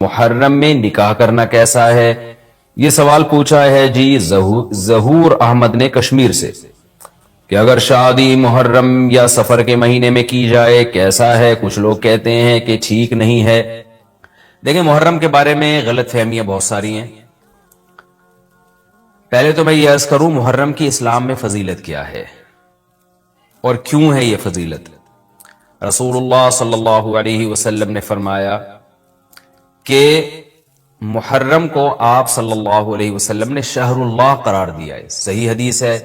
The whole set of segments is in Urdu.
محرم میں نکاح کرنا کیسا ہے؟ یہ سوال پوچھا ہے جی ظہور احمد نے کشمیر سے کہ اگر شادی محرم یا سفر کے مہینے میں کی جائے کیسا ہے؟ کچھ لوگ کہتے ہیں کہ ٹھیک نہیں ہے۔ دیکھیں، محرم کے بارے میں غلط فہمیاں بہت ساری ہیں۔ پہلے تو میں یہ عرض کروں، محرم کی اسلام میں فضیلت کیا ہے اور کیوں ہے یہ فضیلت؟ رسول اللہ صلی اللہ علیہ وسلم نے فرمایا کہ محرم کو آپ صلی اللہ علیہ وسلم نے شہر اللہ قرار دیا ہے۔ صحیح حدیث ہے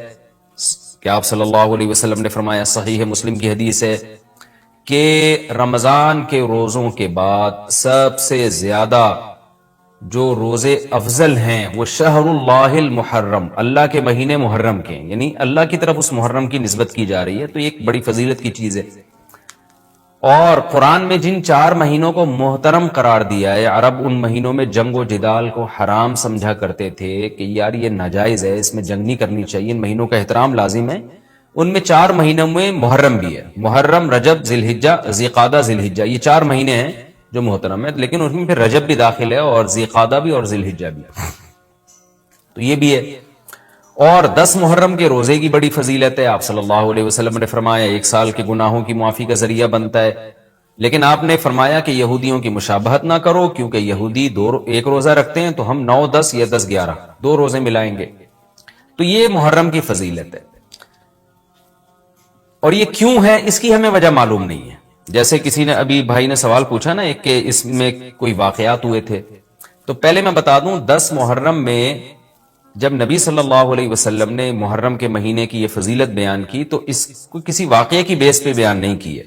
کہ آپ صلی اللہ علیہ وسلم نے فرمایا، صحیح مسلم کی حدیث ہے کہ رمضان کے روزوں کے بعد سب سے زیادہ جو روزے افضل ہیں وہ شہر اللہ المحرم، اللہ کے مہینے محرم کے، یعنی اللہ کی طرف اس محرم کی نسبت کی جا رہی ہے، تو یہ ایک بڑی فضیلت کی چیز ہے۔ اور قرآن میں جن 4 مہینوں کو محترم قرار دیا ہے، عرب ان مہینوں میں جنگ و جدال کو حرام سمجھا کرتے تھے کہ یار یہ ناجائز ہے، اس میں جنگ نہیں کرنی چاہیے، ان مہینوں کا احترام لازم ہے۔ ان میں 4 مہینوں میں محرم بھی ہے، محرم، رجب، ذی الحجہ، ذی قعدہ، ذی الحجہ، یہ 4 مہینے ہیں جو محترم ہے، لیکن اس میں پھر رجب بھی داخل ہے اور ذی قعدہ بھی اور ذی الحجہ بھی، تو یہ بھی ہے۔ اور 10 محرم کے روزے کی بڑی فضیلت ہے۔ آپ صلی اللہ علیہ وسلم نے فرمایا 1 سال کے گناہوں کی معافی کا ذریعہ بنتا ہے، لیکن آپ نے فرمایا کہ یہودیوں کی مشابہت نہ کرو، کیونکہ یہودی 1 روزہ رکھتے ہیں تو ہم 9، 10 یا 10، 11 2 روزے ملائیں گے، تو یہ محرم کی فضیلت ہے۔ اور یہ کیوں ہے اس کی ہمیں وجہ معلوم نہیں ہے۔ جیسے کسی نے ابھی بھائی نے سوال پوچھا نا ایک کہ اس میں کوئی واقعات ہوئے تھے، تو پہلے میں بتا دوں 10 محرم میں جب نبی صلی اللہ علیہ وسلم نے محرم کے مہینے کی یہ فضیلت بیان کی تو اس کو کسی واقعے کی بیس پہ بیان نہیں کی ہے۔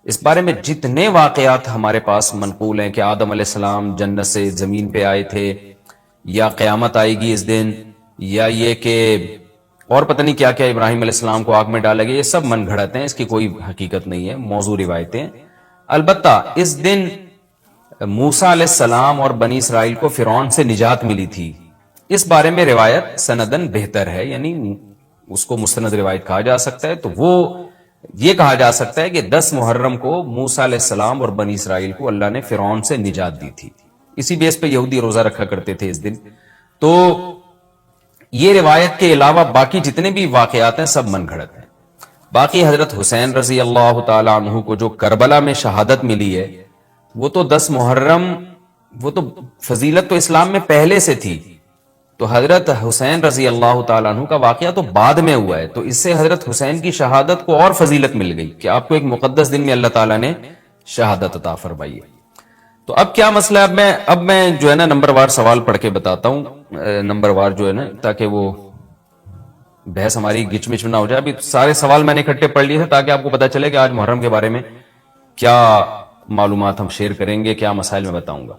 اس بارے میں جتنے واقعات ہمارے پاس منقول ہیں کہ آدم علیہ السلام جنت سے زمین پہ آئے تھے، یا قیامت آئے گی اس دن، یا یہ کہ اور پتہ نہیں کیا کیا، ابراہیم علیہ السلام کو آگ میں ڈالا گیا، یہ سب من گھڑت ہیں، اس کی کوئی حقیقت نہیں ہے، موضوع روایتیں۔ البتہ اس دن موسیٰ علیہ السلام اور بنی اسرائیل کو فرعون سے نجات ملی تھی، اس بارے میں روایت سندن بہتر ہے، یعنی اس کو مستند روایت کہا جا سکتا ہے۔ تو وہ یہ کہا جا سکتا ہے کہ 10 محرم کو موسیٰ علیہ السلام اور بنی اسرائیل کو اللہ نے فرعون سے نجات دی تھی، اسی بیس پہ یہودی روزہ رکھا کرتے تھے اس دن۔ تو یہ روایت کے علاوہ باقی جتنے بھی واقعات ہیں سب من گھڑت ہیں۔ باقی حضرت حسین رضی اللہ تعالی عنہ کو جو کربلا میں شہادت ملی ہے، وہ تو 10 محرم، وہ تو فضیلت تو اسلام میں پہلے سے تھی، تو حضرت حسین رضی اللہ تعالیٰ عنہ کا واقعہ تو بعد میں ہوا ہے، تو اس سے حضرت حسین کی شہادت کو اور فضیلت مل گئی کہ آپ کو ایک مقدس دن میں اللہ تعالیٰ نے شہادت عطا فرمائی ہے۔ تو اب کیا مسئلہ ہے؟ اب میں جو ہے نا نمبر وار سوال پڑھ کے بتاتا ہوں، نمبر وار جو ہے نا، تاکہ وہ بحث ہماری گچ مچ نہ ہو جائے۔ ابھی سارے سوال میں نے اکٹھے پڑھ لیے تھے تاکہ آپ کو پتا چلے کہ آج محرم کے بارے میں کیا معلومات ہم شیئر کریں گے، کیا مسائل میں بتاؤں گا۔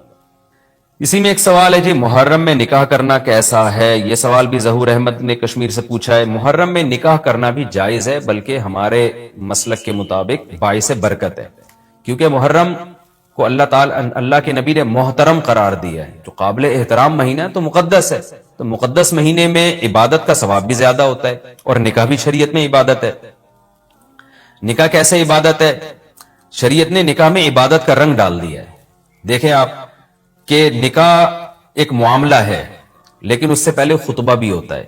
اسی میں ایک سوال ہے جی، محرم میں نکاح کرنا کیسا ہے؟ یہ سوال بھی ظہور احمد نے کشمیر سے پوچھا ہے۔ محرم میں نکاح کرنا بھی جائز ہے، بلکہ ہمارے مسلک کے مطابق باعث برکت ہے، کیونکہ محرم کو اللہ کے نبی نے محترم قرار دیا ہے، جو قابل احترام مہینہ ہے تو مقدس ہے، تو مقدس مہینے میں عبادت کا ثواب بھی زیادہ ہوتا ہے، اور نکاح بھی شریعت میں عبادت ہے۔ نکاح کیسے عبادت ہے؟ شریعت نے نکاح میں عبادت کا رنگ ڈال دیا ہے۔ دیکھیں آپ کہ نکاح ایک معاملہ ہے، لیکن اس سے پہلے خطبہ بھی ہوتا ہے۔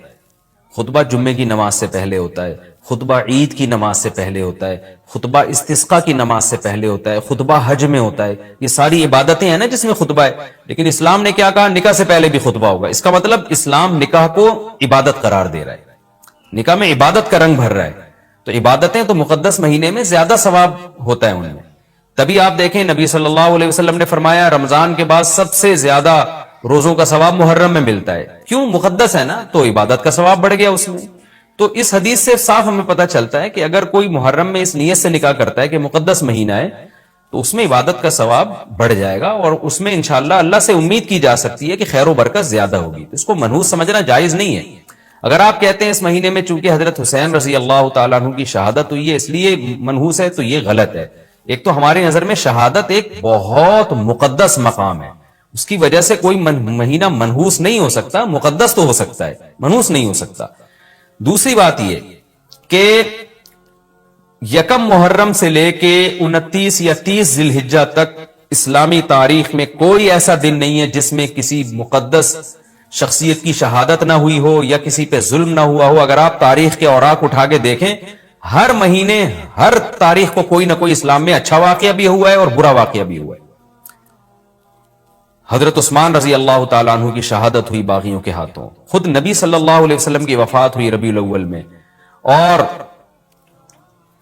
خطبہ جمعے کی نماز سے پہلے ہوتا ہے، خطبہ عید کی نماز سے پہلے ہوتا ہے، خطبہ استسقاء کی نماز سے پہلے ہوتا ہے، خطبہ حج میں ہوتا ہے۔ یہ ساری عبادتیں ہیں نا جس میں خطبہ ہے، لیکن اسلام نے کیا کہا؟ نکاح سے پہلے بھی خطبہ ہوگا۔ اس کا مطلب اسلام نکاح کو عبادت قرار دے رہا ہے، نکاح میں عبادت کا رنگ بھر رہا ہے۔ تو عبادتیں تو مقدس مہینے میں زیادہ ثواب ہوتا ہے ان میں۔ تبھی آپ دیکھیں نبی صلی اللہ علیہ وسلم نے فرمایا رمضان کے بعد سب سے زیادہ روزوں کا ثواب محرم میں ملتا ہے، کیوں؟ مقدس ہے نا، تو عبادت کا ثواب بڑھ گیا اس میں۔ تو اس حدیث سے صاف ہمیں پتہ چلتا ہے کہ اگر کوئی محرم میں اس نیت سے نکاح کرتا ہے کہ مقدس مہینہ ہے، تو اس میں عبادت کا ثواب بڑھ جائے گا، اور اس میں انشاءاللہ اللہ سے امید کی جا سکتی ہے کہ خیر و برکت زیادہ ہوگی۔ تو اس کو منحوس سمجھنا جائز نہیں ہے۔ اگر آپ کہتے ہیں اس مہینے میں چونکہ حضرت حسین رضی اللہ تعالیٰ عنہ کی شہادت ہوئی ہے اس لیے منحوس ہے، تو یہ غلط ہے۔ ایک تو ہماری نظر میں شہادت ایک بہت مقدس مقام ہے، اس کی وجہ سے کوئی مہینہ منحوس نہیں ہو سکتا، مقدس تو ہو سکتا ہے، منحوس نہیں ہو سکتا۔ دوسری بات یہ کہ 1 محرم سے لے کے 29 یا 30 ذی الحجہ تک اسلامی تاریخ میں کوئی ایسا دن نہیں ہے جس میں کسی مقدس شخصیت کی شہادت نہ ہوئی ہو یا کسی پہ ظلم نہ ہوا ہو. اگر آپ تاریخ کے اوراق اٹھا کے دیکھیں, ہر مہینے ہر تاریخ کو کوئی نہ کوئی اسلام میں اچھا واقعہ بھی ہوا ہے اور برا واقعہ بھی ہوا ہے. حضرت عثمان رضی اللہ تعالیٰ عنہ کی شہادت ہوئی باغیوں کے ہاتھوں, خود نبی صلی اللہ علیہ وسلم کی وفات ہوئی ربیع الاول میں, اور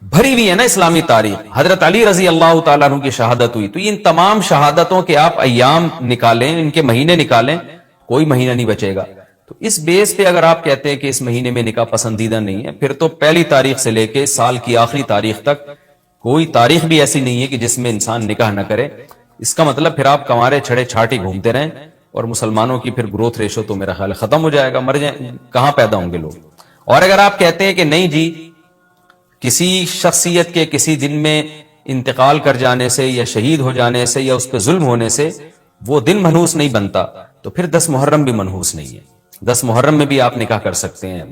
بھری ہوئی ہے نا اسلامی تاریخ. حضرت علی رضی اللہ تعالیٰ عنہ کی شہادت ہوئی. تو ان تمام شہادتوں کے آپ ایام نکالیں, ان کے مہینے نکالیں, کوئی مہینہ نہیں بچے گا. تو اس بیس پہ اگر آپ کہتے ہیں کہ اس مہینے میں نکاح پسندیدہ نہیں ہے, پھر تو پہلی تاریخ سے لے کے سال کی آخری تاریخ تک کوئی تاریخ بھی ایسی نہیں ہے کہ جس میں انسان نکاح نہ کرے. اس کا مطلب پھر آپ کنوارے چھڑے چھاٹی گھومتے رہیں, اور مسلمانوں کی پھر گروتھ ریشو تو میرا خیال ختم ہو جائے گا, مر جائیں, کہاں پیدا ہوں گے لوگ. اور اگر آپ کہتے ہیں کہ نہیں جی کسی شخصیت کے کسی دن میں انتقال کر جانے سے یا شہید ہو جانے سے یا اس پہ ظلم ہونے سے وہ دن منحوس نہیں بنتا, تو پھر 10 محرم بھی منحوس نہیں ہے. 10 محرم میں بھی آپ نکاح کر سکتے ہیں,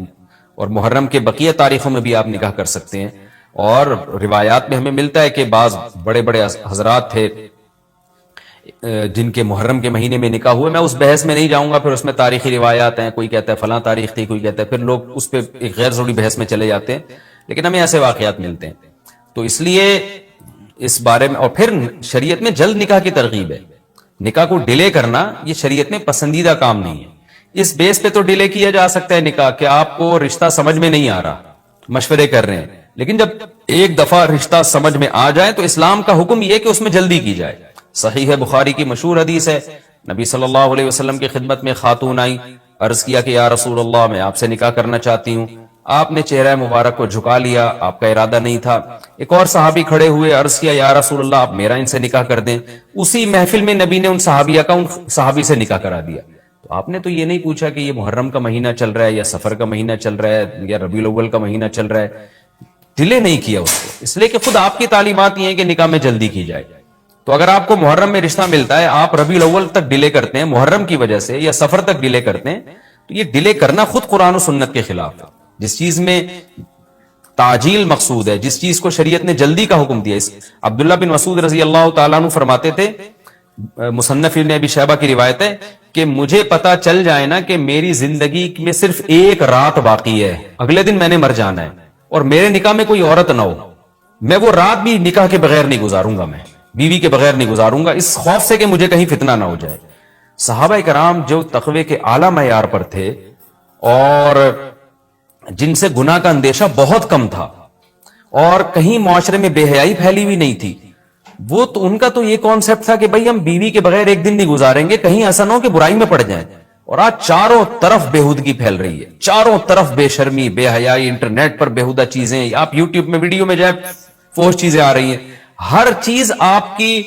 اور محرم کے بقیہ تاریخوں میں بھی آپ نکاح کر سکتے ہیں. اور روایات میں ہمیں ملتا ہے کہ بعض بڑے بڑے حضرات تھے جن کے محرم کے مہینے میں نکاح ہوئے. میں اس بحث میں نہیں جاؤں گا, پھر اس میں تاریخی روایات ہیں, کوئی کہتا ہے فلاں تاریخ تھی, کوئی کہتا ہے, پھر لوگ اس پہ ایک غیر ضروری بحث میں چلے جاتے ہیں. لیکن ہمیں ایسے واقعات ملتے ہیں. تو اس لیے اس بارے میں, اور پھر شریعت میں جلد نکاح کی ترغیب ہے. نکاح کو ڈیلے کرنا یہ شریعت میں پسندیدہ کام نہیں ہے. اس بیس پہ تو ڈیلے کیا جا سکتا ہے نکاح کہ آپ کو رشتہ سمجھ میں نہیں آ رہا, مشورے کر رہے ہیں, لیکن جب ایک دفعہ رشتہ سمجھ میں آ جائے تو اسلام کا حکم یہ کہ اس میں جلدی کی جائے. صحیح ہے, بخاری کی مشہور حدیث ہے, نبی صلی اللہ علیہ وسلم کی خدمت میں خاتون آئی, عرض کیا کہ یا رسول اللہ میں آپ سے نکاح کرنا چاہتی ہوں. آپ نے چہرہ مبارک کو جھکا لیا, آپ کا ارادہ نہیں تھا. ایک اور صحابی کھڑے ہوئے, عرض کیا یا رسول اللہ آپ میرا ان سے نکاح کر دیں. اسی محفل میں نبی نے ان صحابیہ کا ان صحابی سے نکاح کرا دیا. تو آپ نے تو یہ نہیں پوچھا کہ یہ محرم کا مہینہ چل رہا ہے یا سفر کا مہینہ چل رہا ہے یا ربیع الاول کا مہینہ چل رہا ہے. ڈیلے نہیں کیا اس کو, اس لیے کہ خود آپ کی تعلیمات یہ ہیں کہ نکاح میں جلدی کی جائے. تو اگر آپ کو محرم میں رشتہ ملتا ہے, آپ ربیع الاول تک ڈیلے کرتے ہیں محرم کی وجہ سے یا سفر تک ڈیلے کرتے ہیں, تو یہ ڈیلے کرنا خود قرآن و سنت کے خلاف ہے. جس چیز میں تعجیل مقصود ہے, جس چیز کو شریعت نے جلدی کا حکم دیا. عبداللہ بن مسعود رضی اللہ تعالیٰ عنہ فرماتے تھے, مصنف ابن ابی شیبہ کی روایت ہے, کہ مجھے پتا چل جائے نا کہ میری زندگی میں صرف ایک رات باقی ہے, اگلے دن میں نے مر جانا ہے, اور میرے نکاح میں کوئی عورت نہ ہو, میں وہ رات بھی نکاح کے بغیر نہیں گزاروں گا, میں بیوی کے بغیر نہیں گزاروں گا, اس خوف سے کہ مجھے کہیں فتنہ نہ ہو جائے. صحابہ کرام جو تقوی کے اعلیٰ معیار پر تھے اور جن سے گناہ کا اندیشہ بہت کم تھا اور کہیں معاشرے میں بے حیائی پھیلی ہوئی نہیں تھی, وہ تو ان کا تو یہ کانسیپٹ تھا کہ بھئی ہم بیوی کے بغیر ایک دن نہیں گزاریں گے, کہیں ایسا نہ ہو کہ برائی میں پڑ جائیں. اور آج چاروں طرف بےہودگی پھیل رہی ہے, چاروں طرف بے شرمی, بے حیائی, انٹرنیٹ پر بےہودہ چیزیں, آپ یوٹیوب میں ویڈیو میں جائیں فوش چیزیں آ رہی ہیں, ہر چیز آپ کی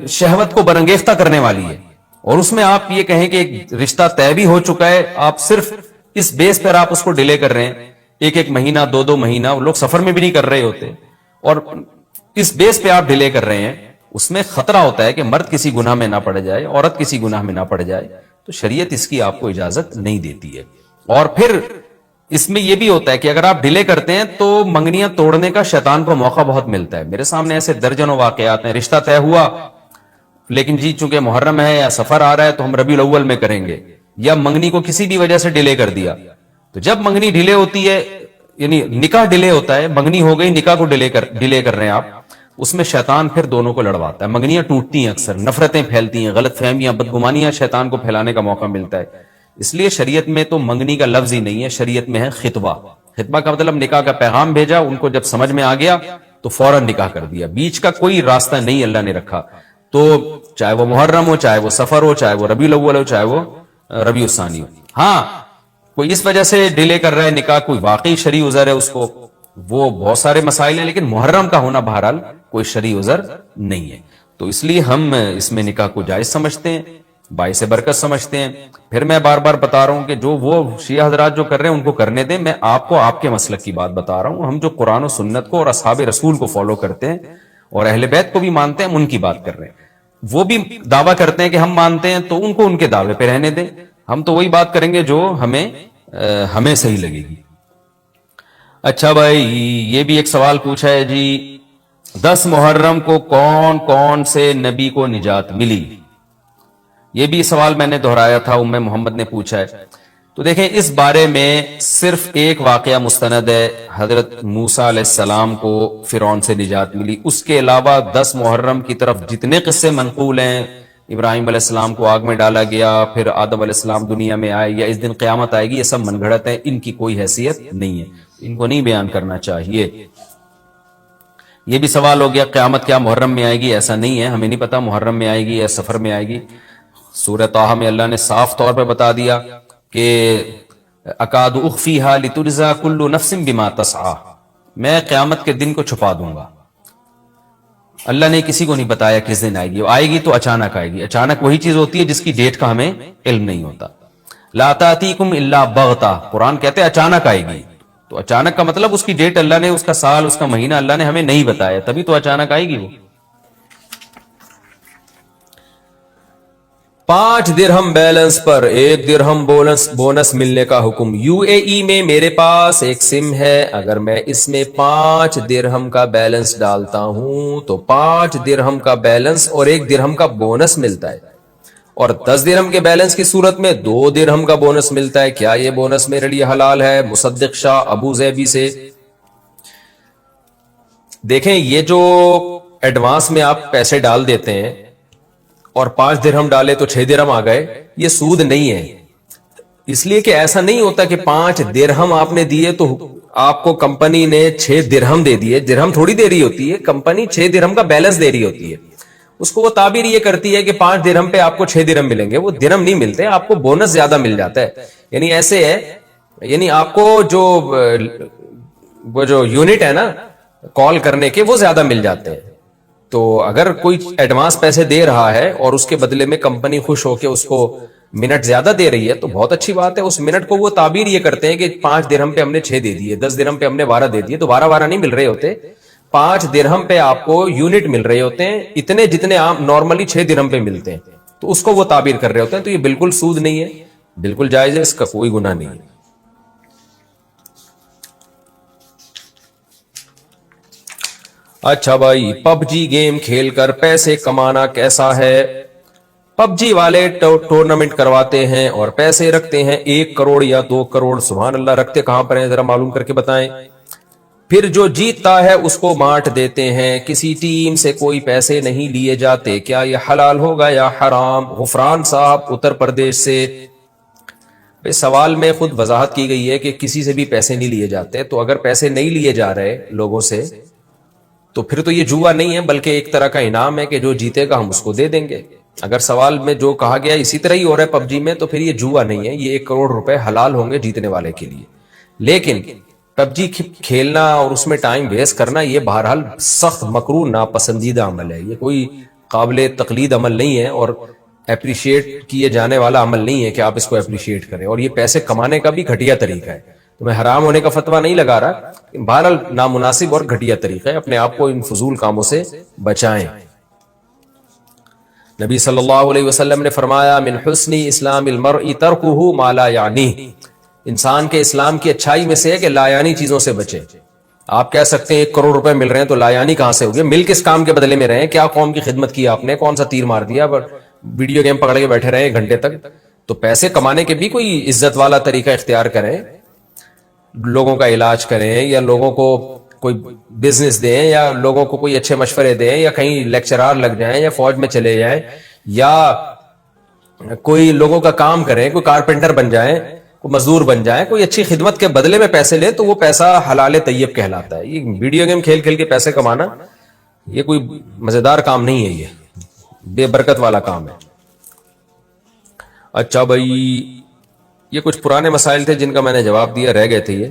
شہوت کو برانگیختہ کرنے والی ہے. اور اس میں آپ یہ کہیں کہ ایک رشتہ طے بھی ہو چکا ہے, آپ صرف اس بیس پر آپ اس کو ڈیلے کر رہے ہیں, ایک مہینہ 2 مہینہ, لوگ سفر میں بھی نہیں کر رہے ہوتے, اور اس بیس پہ آپ ڈیلے کر رہے ہیں. اس میں خطرہ ہوتا ہے کہ مرد کسی گناہ میں نہ پڑ جائے, عورت کسی گناہ میں نہ پڑ جائے, تو شریعت اس کی آپ کو اجازت نہیں دیتی ہے. اور پھر اس میں یہ بھی ہوتا ہے کہ اگر آپ ڈیلے کرتے ہیں تو منگنیاں توڑنے کا شیطان کو موقع بہت ملتا ہے. میرے سامنے ایسے درجنوں واقعات ہیں, رشتہ طے ہوا لیکن جی چونکہ محرم ہے یا سفر آ رہا ہے تو ہم ربیع الاول میں کریں گے, یا منگنی کو کسی بھی وجہ سے ڈیلے کر دیا. تو جب منگنی ڈیلے ہوتی ہے, یعنی نکاح ڈیلے ہوتا ہے, منگنی ہو گئی, نکاح کو ڈیلے کر رہے ہیں آپ, اس میں شیطان پھر دونوں کو لڑواتا ہے. منگنیاں ٹوٹتی ہیں, اکثر نفرتیں پھیلتی ہیں, غلط فہمیاں, بدگمانیاں شیطان کو پھیلانے کا موقع ملتا ہے. اس لیے شریعت میں تو منگنی کا لفظ ہی نہیں ہے, شریعت میں ہے خطبہ. خطبہ کا مطلب نکاح کا پیغام بھیجا, ان کو جب سمجھ میں آ گیا تو فوراً نکاح کر دیا. بیچ کا کوئی راستہ نہیں اللہ نے رکھا. تو چاہے وہ محرم ہو, چاہے وہ سفر ہو, چاہے وہ ربیع الاول ہو, چاہے وہ ربیع الثانی ہو. ہاں کوئی اس وجہ سے ڈیلے کر رہا ہے نکاح, کوئی واقعی شرعی عذر ہے اس کو, وہ بہت سارے مسائل ہیں, لیکن محرم کا ہونا بہرحال کوئی شرعی عذر نہیں ہے. تو اس لیے ہم اس میں نکاح کو جائز سمجھتے ہیں, باعث برکت سمجھتے ہیں. پھر میں بار بار بتا رہا ہوں کہ جو وہ شیعہ حضرات جو کر رہے ہیں ان کو کرنے دیں, میں آپ کو آپ کے مسلک کی بات بتا رہا ہوں. ہم جو قرآن و سنت کو اور اصحاب رسول کو فالو کرتے ہیں اور اہل بیت کو بھی مانتے ہیں, ہم ان کی بات کر رہے ہیں. وہ بھی دعویٰ کرتے ہیں کہ ہم مانتے ہیں, تو ان کو ان کے دعوے پہ رہنے دیں. ہم تو وہی بات کریں گے جو ہمیں صحیح لگے گی. اچھا بھائی, یہ بھی ایک سوال پوچھا ہے جی, 10 محرم کو کون کون سے نبی کو نجات ملی؟ یہ بھی سوال میں نے دہرایا تھا، ام محمد نے پوچھا ہے۔ تو دیکھیں اس بارے میں صرف ایک واقعہ مستند ہے، حضرت موسیٰ علیہ السلام کو فرعون سے نجات ملی۔ اس کے علاوہ 10 محرم کی طرف جتنے قصے منقول ہیں، ابراہیم علیہ السلام کو آگ میں ڈالا گیا، پھر آدم علیہ السلام دنیا میں آئے، یا اس دن قیامت آئے گی، یہ سب من گھڑت ہیں، ان کی کوئی حیثیت نہیں ہے، ان کو نہیں بیان کرنا چاہیے۔ یہ بھی سوال ہو گیا قیامت کیا محرم میں آئے گی؟ ایسا نہیں ہے، ہمیں نہیں پتا محرم میں آئے گی یا سفر میں آئے گی۔ سورہ طٰہٰ میں اللہ نے صاف طور پہ بتا دیا کہ اکاد اخفیہا لتجزا کل نفس بما تسعی، میں قیامت کے دن کو چھپا دوں گا۔ اللہ نے کسی کو نہیں بتایا کس دن آئے گی، وہ آئے گی تو اچانک آئے گی۔ اچانک وہی چیز ہوتی ہے جس کی ڈیٹ کا ہمیں علم نہیں ہوتا۔ لا تأتیکم الا بغتہ، قرآن کہتے ہیں اچانک آئے گی، تو اچانک کا مطلب اس کی ڈیٹ اللہ نے، اس کا سال، اس کا مہینہ اللہ نے ہمیں نہیں بتایا، تبھی تو اچانک آئے گی وہ۔ 5 درہم بیلنس پر 1 درہم بونس ملنے کا حکم۔ یو اے ای میں میرے پاس ایک سم ہے، اگر میں اس میں 5 درہم کا بیلنس ڈالتا ہوں تو 5 درہم کا بیلنس اور 1 درہم کا بونس ملتا ہے، اور 10 درہم کے بیلنس کی صورت میں 2 درہم کا بونس ملتا ہے۔ کیا یہ بونس میرے لیے حلال ہے؟ مصدق شاہ ابو زیبی سے۔ دیکھیں یہ جو ایڈوانس میں آپ پیسے ڈال دیتے ہیں اور 5 درہم ڈالے تو 6 درہم آ گئے، یہ سود نہیں ہے، اس لیے کہ ایسا نہیں ہوتا کہ 5 درہم آپ نے دیے تو آپ کو کمپنی نے 6 درہم دے دیے۔ درہم تھوڑی دے رہی ہوتی ہے، کمپنی 6 درہم کا بیلنس دے رہی ہوتی ہے۔ اس کو وہ تعبیر یہ کرتی ہے کہ 5 درہم پہ آپ کو 6 درہم ملیں گے، وہ درہم نہیں ملتے، آپ کو بونس زیادہ مل جاتا ہے۔ یعنی ایسے ہے، یعنی آپ کو جو یونٹ ہے نا کال کرنے کے، وہ زیادہ مل جاتے ہیں۔ تو اگر کوئی ایڈوانس پیسے دے رہا ہے اور اس کے بدلے میں کمپنی خوش ہو کے اس کو منٹ زیادہ دے رہی ہے تو بہت اچھی بات ہے۔ اس منٹ کو وہ تعبیر یہ کرتے ہیں کہ 5 درہم پہ ہم نے 6 دے دیے، 10 درہم پہ ہم نے 12 دے دیے، تو 12 نہیں مل رہے ہوتے، 5 درہم پہ آپ کو یونٹ مل رہے ہوتے ہیں، اتنے جتنے عام نارملی 6 درہم پہ ملتے ہیں، تو اس کو وہ تعبیر کر رہے ہوتے ہیں۔ تو یہ بالکل سود نہیں ہے، بالکل جائز ہے، اس کا کوئی گناہ نہیں ہے۔ اچھا بھائی، پب جی گیم کھیل کر پیسے کمانا کیسا ہے؟ پب جی والے ٹورنامنٹ کرواتے ہیں اور پیسے رکھتے ہیں 1 کروڑ یا 2 کروڑ، سبحان اللہ، رکھتے کہاں پر ہیں ذرا معلوم کر کے بتائیں۔ پھر جو جیتتا ہے اس کو بانٹ دیتے ہیں، کسی ٹیم سے کوئی پیسے نہیں لیے جاتے، کیا یہ حلال ہوگا یا حرام؟ غفران صاحب اتر پردیش سے۔ سوال میں خود وضاحت کی گئی ہے کہ کسی سے بھی پیسے نہیں لیے جاتے، تو اگر پیسے نہیں لیے جا رہے لوگوں سے تو پھر تو یہ جوا نہیں ہے بلکہ ایک طرح کا انعام ہے کہ جو جیتے گا ہم اس کو دے دیں گے۔ اگر سوال میں جو کہا گیا اسی طرح ہی ہو رہا ہے پب جی میں، تو پھر یہ جوا نہیں ہے، یہ 1 کروڑ روپے حلال ہوں گے جیتنے والے کے لیے۔ لیکن پب جی کھیلنا اور اس میں ٹائم ویسٹ کرنا یہ بہرحال سخت مکروہ ناپسندیدہ عمل ہے، یہ کوئی قابل تقلید عمل نہیں ہے اور اپریشیٹ کیے جانے والا عمل نہیں ہے کہ آپ اس کو اپریشیٹ کریں، اور یہ پیسے کمانے کا بھی گھٹیا طریقہ ہے۔ تو میں حرام ہونے کا فتویٰ نہیں لگا رہا، بہرحال نامناسب اور گھٹیا طریقہ ہے، اپنے آپ کو ان فضول کاموں سے بچائیں۔ نبی صلی اللہ علیہ وسلم نے فرمایا من حسن اسلام المرء ترکہ ما لا یعنی، انسان کے اسلام کی اچھائی میں سے ہے کہ لا یعنی چیزوں سے بچے۔ آپ کہہ سکتے ہیں 1 کروڑ روپے مل رہے ہیں تو لا یعنی کہاں سے ہوگے؟ مل کس کام کے بدلے میں رہے ہیں؟ کیا قوم کی خدمت کی آپ نے؟ کون سا تیر مار دیا؟ ویڈیو گیم پکڑ کے بیٹھے رہے 1 گھنٹے تک؟ تو پیسے کمانے کے بھی کوئی عزت والا طریقہ اختیار کریں، لوگوں کا علاج کریں، یا لوگوں کو کوئی بزنس دیں، یا لوگوں کو کوئی اچھے مشورے دیں، یا کہیں لیکچرار لگ جائیں، یا فوج میں چلے جائیں، یا کوئی لوگوں کا کام کریں، کوئی کارپینٹر بن جائیں، کوئی مزدور بن جائیں، کوئی اچھی خدمت کے بدلے میں پیسے لیں، تو وہ پیسہ حلال طیب کہلاتا ہے۔ یہ ویڈیو گیم کھیل کھیل کے پیسے کمانا یہ کوئی مزیدار کام نہیں ہے، یہ بے برکت والا کام ہے۔ اچھا بھائی، یہ کچھ پرانے مسائل تھے جن کا میں نے جواب دیا، رہ گئے تھے یہ۔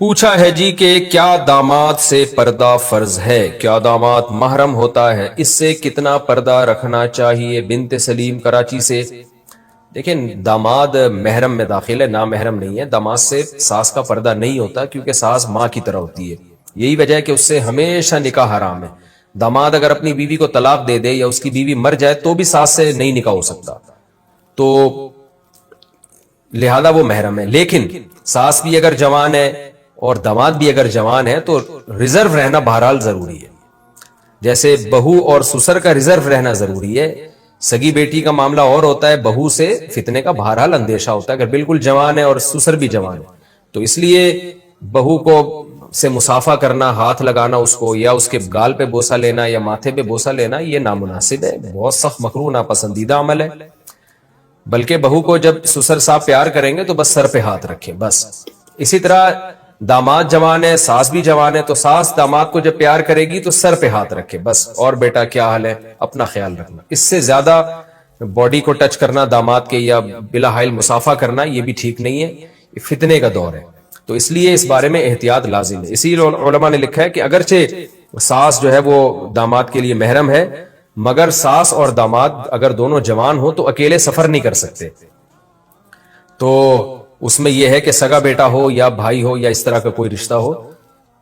پوچھا ہے جی کہ کیا داماد سے پردہ فرض ہے؟ کیا داماد محرم ہوتا ہے؟ اس سے کتنا پردہ رکھنا چاہیے؟ بنت سلیم کراچی سے۔ دیکھیں داماد محرم میں داخل ہے، نامحرم نہیں ہے۔ داماد سے ساس کا پردہ نہیں ہوتا کیونکہ ساس ماں کی طرح ہوتی ہے، یہی وجہ ہے کہ اس سے ہمیشہ نکاح حرام ہے۔ داماد اگر اپنی بیوی کو طلاق دے دے یا اس کی بیوی مر جائے تو بھی ساس سے نہیں نکاح ہو سکتا۔ تو لہذا وہ محرم ہے. لیکن ساس بھی اگر جوان ہے اور داماد بھی اگر جوان ہے تو ریزرو رہنا بہرحال ضروری ہے. جیسے بہو اور سسر کا ریزرو رہنا ضروری ہے. سگی بیٹی کا معاملہ اور ہوتا ہے, بہو سے فتنے کا بہرحال اندیشہ ہوتا ہے اگر بالکل جوان ہے اور سسر بھی جوان ہے. تو اس لیے بہو کو سے مصافحہ کرنا, ہاتھ لگانا اس کو, یا اس کے گال پہ بوسہ لینا یا ماتھے پہ بوسہ لینا, یہ نامناسب ہے, بہت سخت مکروہ ناپسندیدہ عمل ہے. بلکہ بہو کو جب سسر صاحب پیار کریں گے تو بس سر پہ ہاتھ رکھیں بس. اسی طرح داماد جوان ہے, ساس بھی جوان ہے, تو ساس داماد کو جب پیار کرے گی تو سر پہ ہاتھ رکھے بس, اور بیٹا کیا حال ہے, اپنا خیال رکھنا. اس سے زیادہ باڈی کو ٹچ کرنا داماد کے یا بلا حائل مصافحہ کرنا یہ بھی ٹھیک نہیں ہے, یہ فتنے کا دور ہے. تو اس لیے اس بارے میں احتیاط لازم ہے. اسی علماء نے لکھا ہے کہ اگرچہ ساس جو ہے وہ داماد کے لیے محرم ہے, مگر ساس اور داماد اگر دونوں جوان ہو تو اکیلے سفر نہیں کر سکتے. تو اس میں یہ ہے کہ سگا بیٹا ہو یا بھائی ہو یا اس طرح کا کوئی رشتہ ہو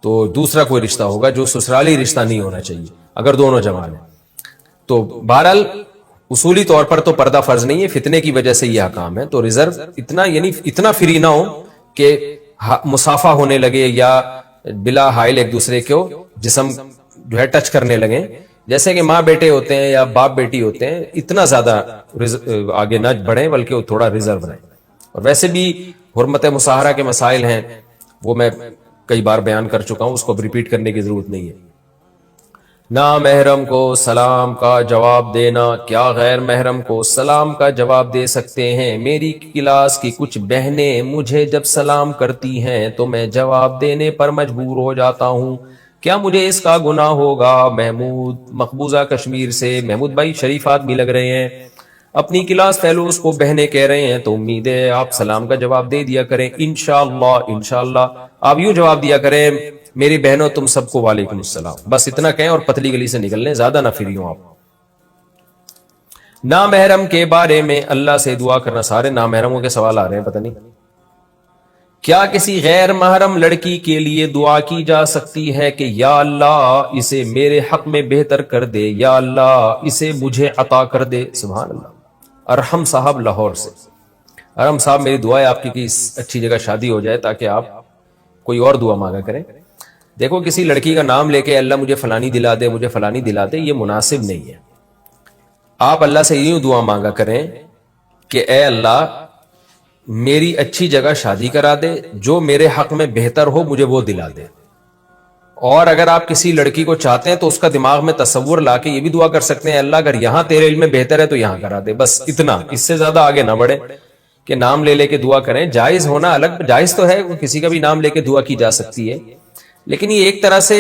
تو دوسرا کوئی رشتہ ہوگا جو سسرالی رشتہ نہیں ہونا چاہیے اگر دونوں جوان ہیں. تو بہرحال اصولی طور پر تو پردہ فرض نہیں ہے, فتنے کی وجہ سے یہ حکام ہے. تو ریزرو اتنا, یعنی اتنا فری نہ ہو کہ مصافحہ ہونے لگے یا بلا حائل ایک دوسرے کو جسم جو ہے ٹچ کرنے لگیں, جیسے کہ ماں بیٹے ہوتے ہیں یا باپ بیٹی ہوتے ہیں, اتنا زیادہ آگے نہ بڑھیں بلکہ وہ تھوڑا ریزرو رہیں. اور ویسے بھی حرمت مصاہرہ کے مسائل ہیں, وہ میں کئی بار بیان کر چکا ہوں, اس کو اب ریپیٹ کرنے کی ضرورت نہیں ہے. نامحرم کو سلام کا جواب دینا, کیا غیر محرم کو سلام کا جواب دے سکتے ہیں؟ میری کلاس کی کچھ بہنیں مجھے جب سلام کرتی ہیں تو میں جواب دینے پر مجبور ہو جاتا ہوں, کیا مجھے اس کا گناہ ہوگا؟ محمود مقبوضہ کشمیر سے. محمود بھائی شریف آدمی لگ رہے ہیں, اپنی کلاس فیلوز کو بہنیں کہہ رہے ہیں, تو امید ہے آپ سلام کا جواب دے دیا کریں انشاءاللہ. آپ یوں جواب دیا کریں, میری بہنوں تم سب کو وعلیکم السلام, بس اتنا کہیں اور پتلی گلی سے نکل لیں, زیادہ نہ فری ہوں آپ. نامحرم کے بارے میں اللہ سے دعا کرنا. سارے نامحرموں کے سوال آ رہے ہیں, پتہ نہیں کیا کسی غیر محرم لڑکی کے لیے دعا کی جا سکتی ہے کہ یا اللہ اسے میرے حق میں بہتر کر دے, یا اللہ اسے مجھے عطا کر دے. سبحان اللہ. ارحم صاحب لاہور سے. ارحم صاحب میری دعا ہے آپ کی کہ اس اچھی جگہ شادی ہو جائے تاکہ آپ کوئی اور دعا مانگا کریں. دیکھو کسی لڑکی کا نام لے کے اللہ مجھے فلانی دلا دے, مجھے فلانی دلا دے, یہ مناسب نہیں ہے. آپ اللہ سے یوں دعا مانگا کریں کہ اے اللہ میری اچھی جگہ شادی کرا دے, جو میرے حق میں بہتر ہو مجھے وہ دلا دے. اور اگر آپ کسی لڑکی کو چاہتے ہیں تو اس کا دماغ میں تصور لا کے یہ بھی دعا کر سکتے ہیں, اللہ اگر یہاں تیرے علم میں بہتر ہے تو یہاں کرا دے. بس اتنا, اس سے زیادہ آگے نہ بڑھے کہ نام لے لے کے دعا کریں. جائز ہونا الگ, جائز تو ہے, کسی کا بھی نام لے کے دعا کی جا سکتی ہے, لیکن یہ ایک طرح سے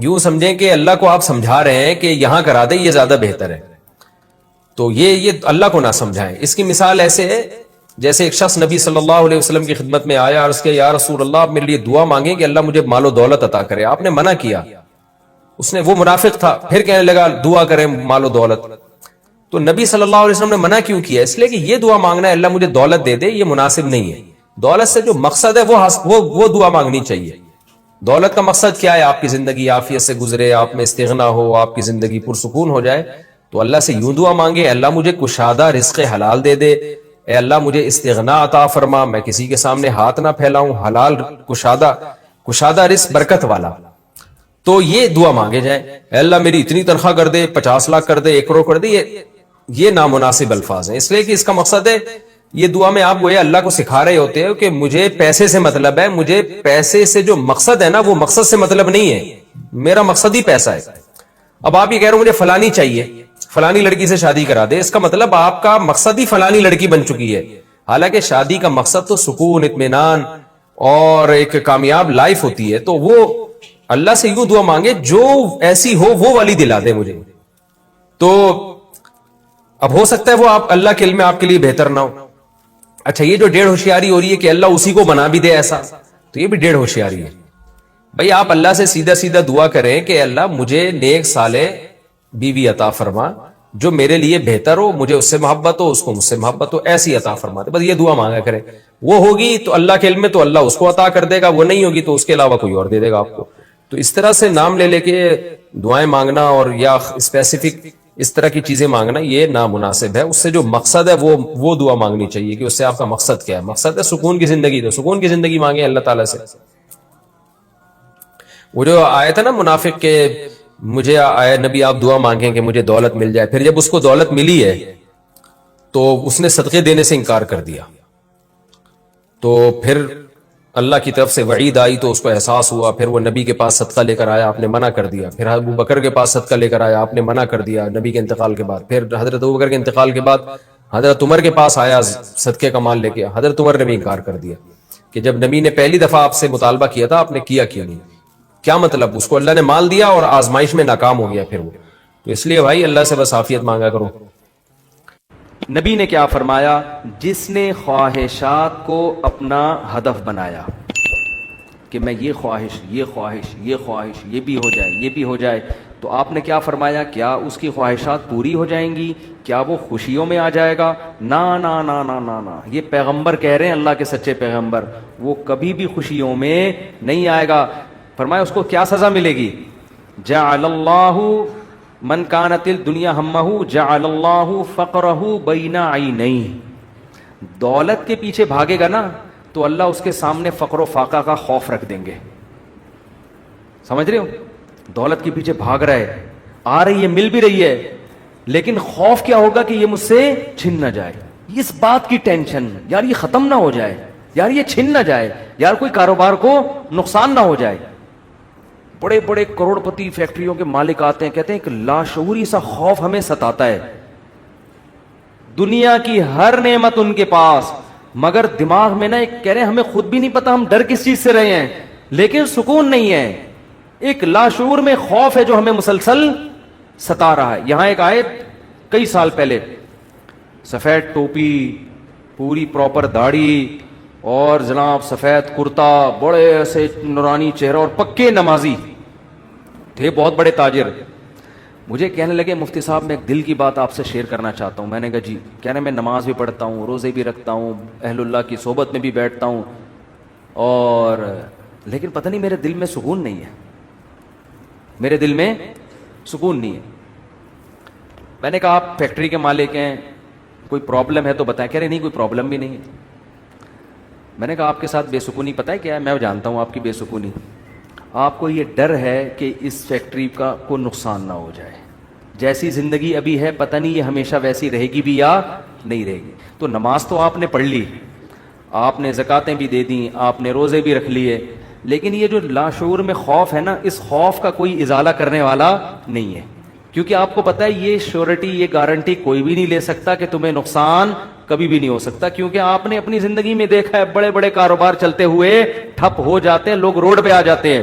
یوں سمجھیں کہ اللہ کو آپ سمجھا رہے ہیں کہ یہاں کرا دے, یہ زیادہ بہتر ہے. تو یہ اللہ کو نہ سمجھائیں. اس کی مثال ایسے ہے جیسے ایک شخص نبی صلی اللہ علیہ وسلم کی خدمت میں آیا, عرض کیا یا رسول اللہ آپ میرے لیے دعا مانگیں کہ اللہ مجھے مال و دولت عطا کرے. آپ نے منع کیا. اس نے, وہ منافق تھا, پھر کہنے لگا دعا کریں مال و دولت. تو نبی صلی اللہ علیہ وسلم نے منع کیوں کیا؟ اس لیے کہ یہ دعا مانگنا ہے اللہ مجھے دولت دے دے, یہ مناسب نہیں ہے. دولت سے جو مقصد ہے وہ دعا مانگنی چاہیے. دولت کا مقصد کیا ہے؟ آپ کی زندگی عافیت سے گزرے, آپ میں استغنا ہو, آپ کی زندگی پرسکون ہو جائے. تو اللہ سے یوں دعا مانگے, اللہ مجھے کشادہ رزق حلال دے دے, اے اللہ مجھے استغنا عطا فرما, میں کسی کے سامنے ہاتھ نہ پھیلاؤں, حلال کشادہ رزق برکت والا. تو یہ دعا مانگے جائیں, اے اللہ میری اتنی تنخواہ کر دے, 50 لاکھ کر دے, 1 کروڑ کر دے. یہ نامناسب الفاظ ہیں, اس لیے کہ اس کا مقصد ہے, یہ دعا میں آپ گویا اللہ کو سکھا رہے ہوتے ہیں کہ مجھے پیسے سے مطلب ہے, مجھے پیسے سے جو مقصد ہے نا وہ مقصد سے مطلب نہیں ہے, میرا مقصد ہی پیسہ ہے. اب آپ یہ کہہ رہے ہو مجھے فلانی چاہیے, فلانی لڑکی سے شادی کرا دے, اس کا مطلب آپ کا مقصد ہی فلانی لڑکی بن چکی ہے. حالانکہ شادی کا مقصد تو سکون, اطمینان اور ایک کامیاب لائف ہوتی ہے. تو وہ اللہ سے یوں دعا مانگے جو ایسی ہو وہ والی دلا دے مجھے. تو اب ہو سکتا ہے وہ آپ اللہ کے علم میں آپ کے لیے بہتر نہ ہو. اچھا یہ جو 1.5 ہوشیاری ہو رہی ہے کہ اللہ اسی کو بنا بھی دے ایسا, تو یہ بھی 1.5 ہوشیاری ہے. بھئی آپ اللہ سے سیدھا سیدھا دعا کریں کہ اللہ مجھے نیک صالح بیوی عطا فرما, جو میرے لیے بہتر ہو, مجھے اس سے محبت ہو, اس کو مجھ سے محبت ہو, ایسی عطا فرما دے. بس یہ دعا مانگا کریں. وہ ہوگی تو اللہ کے علم میں تو اللہ اس کو عطا کر دے گا, وہ نہیں ہوگی تو اس کے علاوہ کوئی اور دے دے گا آپ کو. تو اس طرح سے نام لے لے کے دعائیں مانگنا اور یا اسپیسیفک اس طرح کی چیزیں مانگنا یہ نامناسب ہے. اس سے جو مقصد ہے وہ دعا مانگنی چاہیے کہ اس سے آپ کا مقصد کیا ہے. مقصد ہے سکون کی زندگی، تو سکون کی زندگی مانگیں اللہ تعالیٰ سے. وہ جو آیت ہے نا منافق کے، مجھے آئے نبی آپ دعا مانگیں کہ مجھے دولت مل جائے، پھر جب اس کو دولت ملی ہے تو اس نے صدقے دینے سے انکار کر دیا. تو پھر اللہ کی طرف سے وعید آئی تو اس کو احساس ہوا، پھر وہ نبی کے پاس صدقہ لے کر آیا، آپ نے منع کر دیا. پھر ابو بکر کے پاس صدقہ لے کر آیا، آپ نے منع کر دیا نبی کے انتقال کے بعد. پھر حضرت ابو بکر کے انتقال کے بعد حضرت عمر کے پاس آیا صدقے کا مال لے کے، حضرت عمر نے بھی انکار کر دیا کہ جب نبی نے پہلی دفعہ آپ سے مطالبہ کیا تھا آپ نے کیا کیوں نہیں. کیا مطلب؟ اس کو اللہ نے مال دیا اور آزمائش میں ناکام ہو گیا پھر وہ. تو اس لیے بھائی اللہ سے بس عافیت مانگا کرو. نبی نے کیا فرمایا؟ جس نے خواہشات کو اپنا ہدف بنایا کہ میں یہ خواہش یہ بھی ہو جائے، یہ بھی ہو جائے، تو آپ نے کیا فرمایا؟ کیا اس کی خواہشات پوری ہو جائیں گی؟ کیا وہ خوشیوں میں آ جائے گا؟ نا نا نا نا نا نا. یہ پیغمبر کہہ رہے ہیں، اللہ کے سچے پیغمبر، وہ کبھی بھی خوشیوں میں نہیں آئے گا. فرمایا اس کو کیا سزا ملے گی؟ جعل اللہ من کانت الدنیا ہمہ جعل اللہ فقرہ بین عینیہ. دولت کے پیچھے بھاگے گا نا تو اللہ اس کے سامنے فقر و فاقہ کا خوف رکھ دیں گے. سمجھ رہے ہو؟ دولت کے پیچھے بھاگ رہا ہے، آ رہی ہے، مل بھی رہی ہے، لیکن خوف کیا ہوگا کہ یہ مجھ سے چھن نہ جائے. اس بات کی ٹینشن، یار یہ ختم نہ ہو جائے، یار یہ چھن نہ جائے، یار کوئی کاروبار کو نقصان نہ ہو جائے. بڑے بڑے کروڑ پتی فیکٹریوں کے مالک آتے ہیں، کہتے ہیں کہ لاشعوری سا خوف ہمیں ستاتا ہے. دنیا کی ہر نعمت ان کے پاس، مگر دماغ میں نا ایک کہہ رہے ہیں ہمیں خود بھی نہیں پتا ہم ڈر کس چیز سے رہے ہیں، لیکن سکون نہیں ہے. ایک لاشعور میں خوف ہے جو ہمیں مسلسل ستا رہا ہے. یہاں ایک آیت کئی سال پہلے، سفید ٹوپی، پوری پراپر داڑھی اور جناب سفید کرتا، بڑے ایسے نورانی چہرہ اور پکے نمازی تھے، بہت بڑے تاجر. مجھے کہنے لگے مفتی صاحب میں ایک دل کی بات آپ سے شیئر کرنا چاہتا ہوں. میں نے کہا جی. کہہ رہے میں نماز بھی پڑھتا ہوں، روزے بھی رکھتا ہوں، اہل اللہ کی صحبت میں بھی بیٹھتا ہوں، اور لیکن پتہ نہیں میرے دل میں سکون نہیں ہے، میرے دل میں سکون نہیں ہے. میں نے کہا آپ فیکٹری کے مالک ہیں، کوئی پرابلم ہے تو بتائیں. کہہ رہے نہیں کوئی پرابلم بھی نہیں ہے. میں نے کہا آپ کے ساتھ بے سکونی پتہ ہے کیا ہے؟ میں جانتا ہوں آپ کی بے سکونی، آپ کو یہ ڈر ہے کہ اس فیکٹری کا کوئی نقصان نہ ہو جائے. جیسی زندگی ابھی ہے پتہ نہیں یہ ہمیشہ ویسی رہے گی بھی یا نہیں رہے گی. تو نماز تو آپ نے پڑھ لی، آپ نے زکاتیں بھی دے دیں، آپ نے روزے بھی رکھ لیے، لیکن یہ جو لاشعور میں خوف ہے نا، اس خوف کا کوئی ازالہ کرنے والا نہیں ہے. کیونکہ آپ کو پتہ ہے یہ شیورٹی، یہ گارنٹی کوئی بھی نہیں لے سکتا کہ تمہیں نقصان کبھی بھی نہیں ہو سکتا. کیونکہ آپ نے اپنی زندگی میں دیکھا ہے بڑے بڑے کاروبار چلتے ہوئے ٹھپ ہو جاتے ہیں، لوگ روڈ پہ آ جاتے ہیں.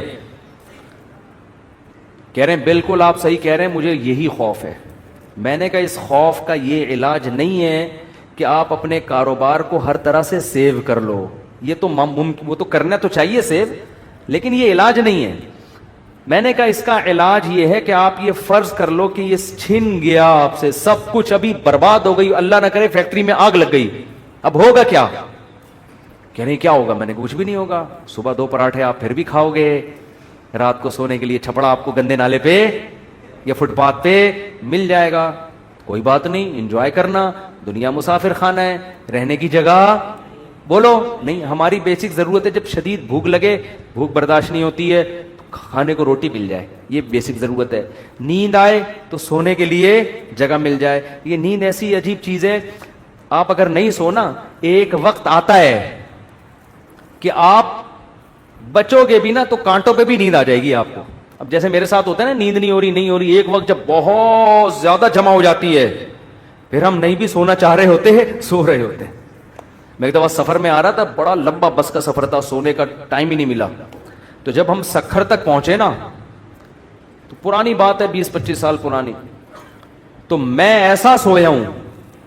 کہہ رہے ہیں بالکل آپ صحیح کہہ رہے ہیں، مجھے یہی خوف ہے. میں نے کہا اس خوف کا یہ علاج نہیں ہے کہ آپ اپنے کاروبار کو ہر طرح سے سیو کر لو. یہ تو وہ تو کرنا تو چاہیے سیو، لیکن یہ علاج نہیں ہے. میں نے کہا اس کا علاج یہ ہے کہ آپ یہ فرض کر لو کہ یہ چھن گیا آپ سے سب کچھ، ابھی برباد ہو گئی، اللہ نہ کرے فیکٹری میں آگ لگ گئی، اب ہوگا کیا؟ کہہ رہے کیا ہوگا؟ میں نے کچھ بھی نہیں ہوگا. صبح 2 پراٹھے آپ پھر بھی کھاؤ گے، رات کو سونے کے لیے چھپڑا آپ کو گندے نالے پہ یا فٹ پاتھ پہ مل جائے گا. کوئی بات نہیں، انجوائے کرنا. دنیا مسافر خانہ ہے، رہنے کی جگہ بولو نہیں. ہماری بیسک ضرورت ہے، جب شدید بھوک لگے، بھوک برداشت نہیں ہوتی ہے، کھانے کو روٹی مل جائے، یہ بیسک ضرورت ہے. نیند آئے تو سونے کے لیے جگہ مل جائے. یہ نیند ایسی عجیب چیز ہے، آپ اگر نہیں سونا، ایک وقت آتا ہے کہ آپ بچو گے بھی نا تو کانٹوں پہ بھی نیند آ جائے گی آپ کو. اب جیسے میرے ساتھ ہوتا ہے نا، نیند نہیں ہو رہی، ایک وقت جب بہت زیادہ جمع ہو جاتی ہے، پھر ہم نہیں بھی سونا چاہ رہے ہوتے ہیں، سو رہے ہوتے ہیں. میں ایک دفعہ سفر میں آ رہا تھا، بڑا لمبا بس کا سفر تھا، سونے کا ٹائم ہی نہیں ملا. تو جب ہم سکھر تک پہنچے نا، تو پرانی بات ہے 20-25 سال پرانی، تو میں ایسا سویا ہوں،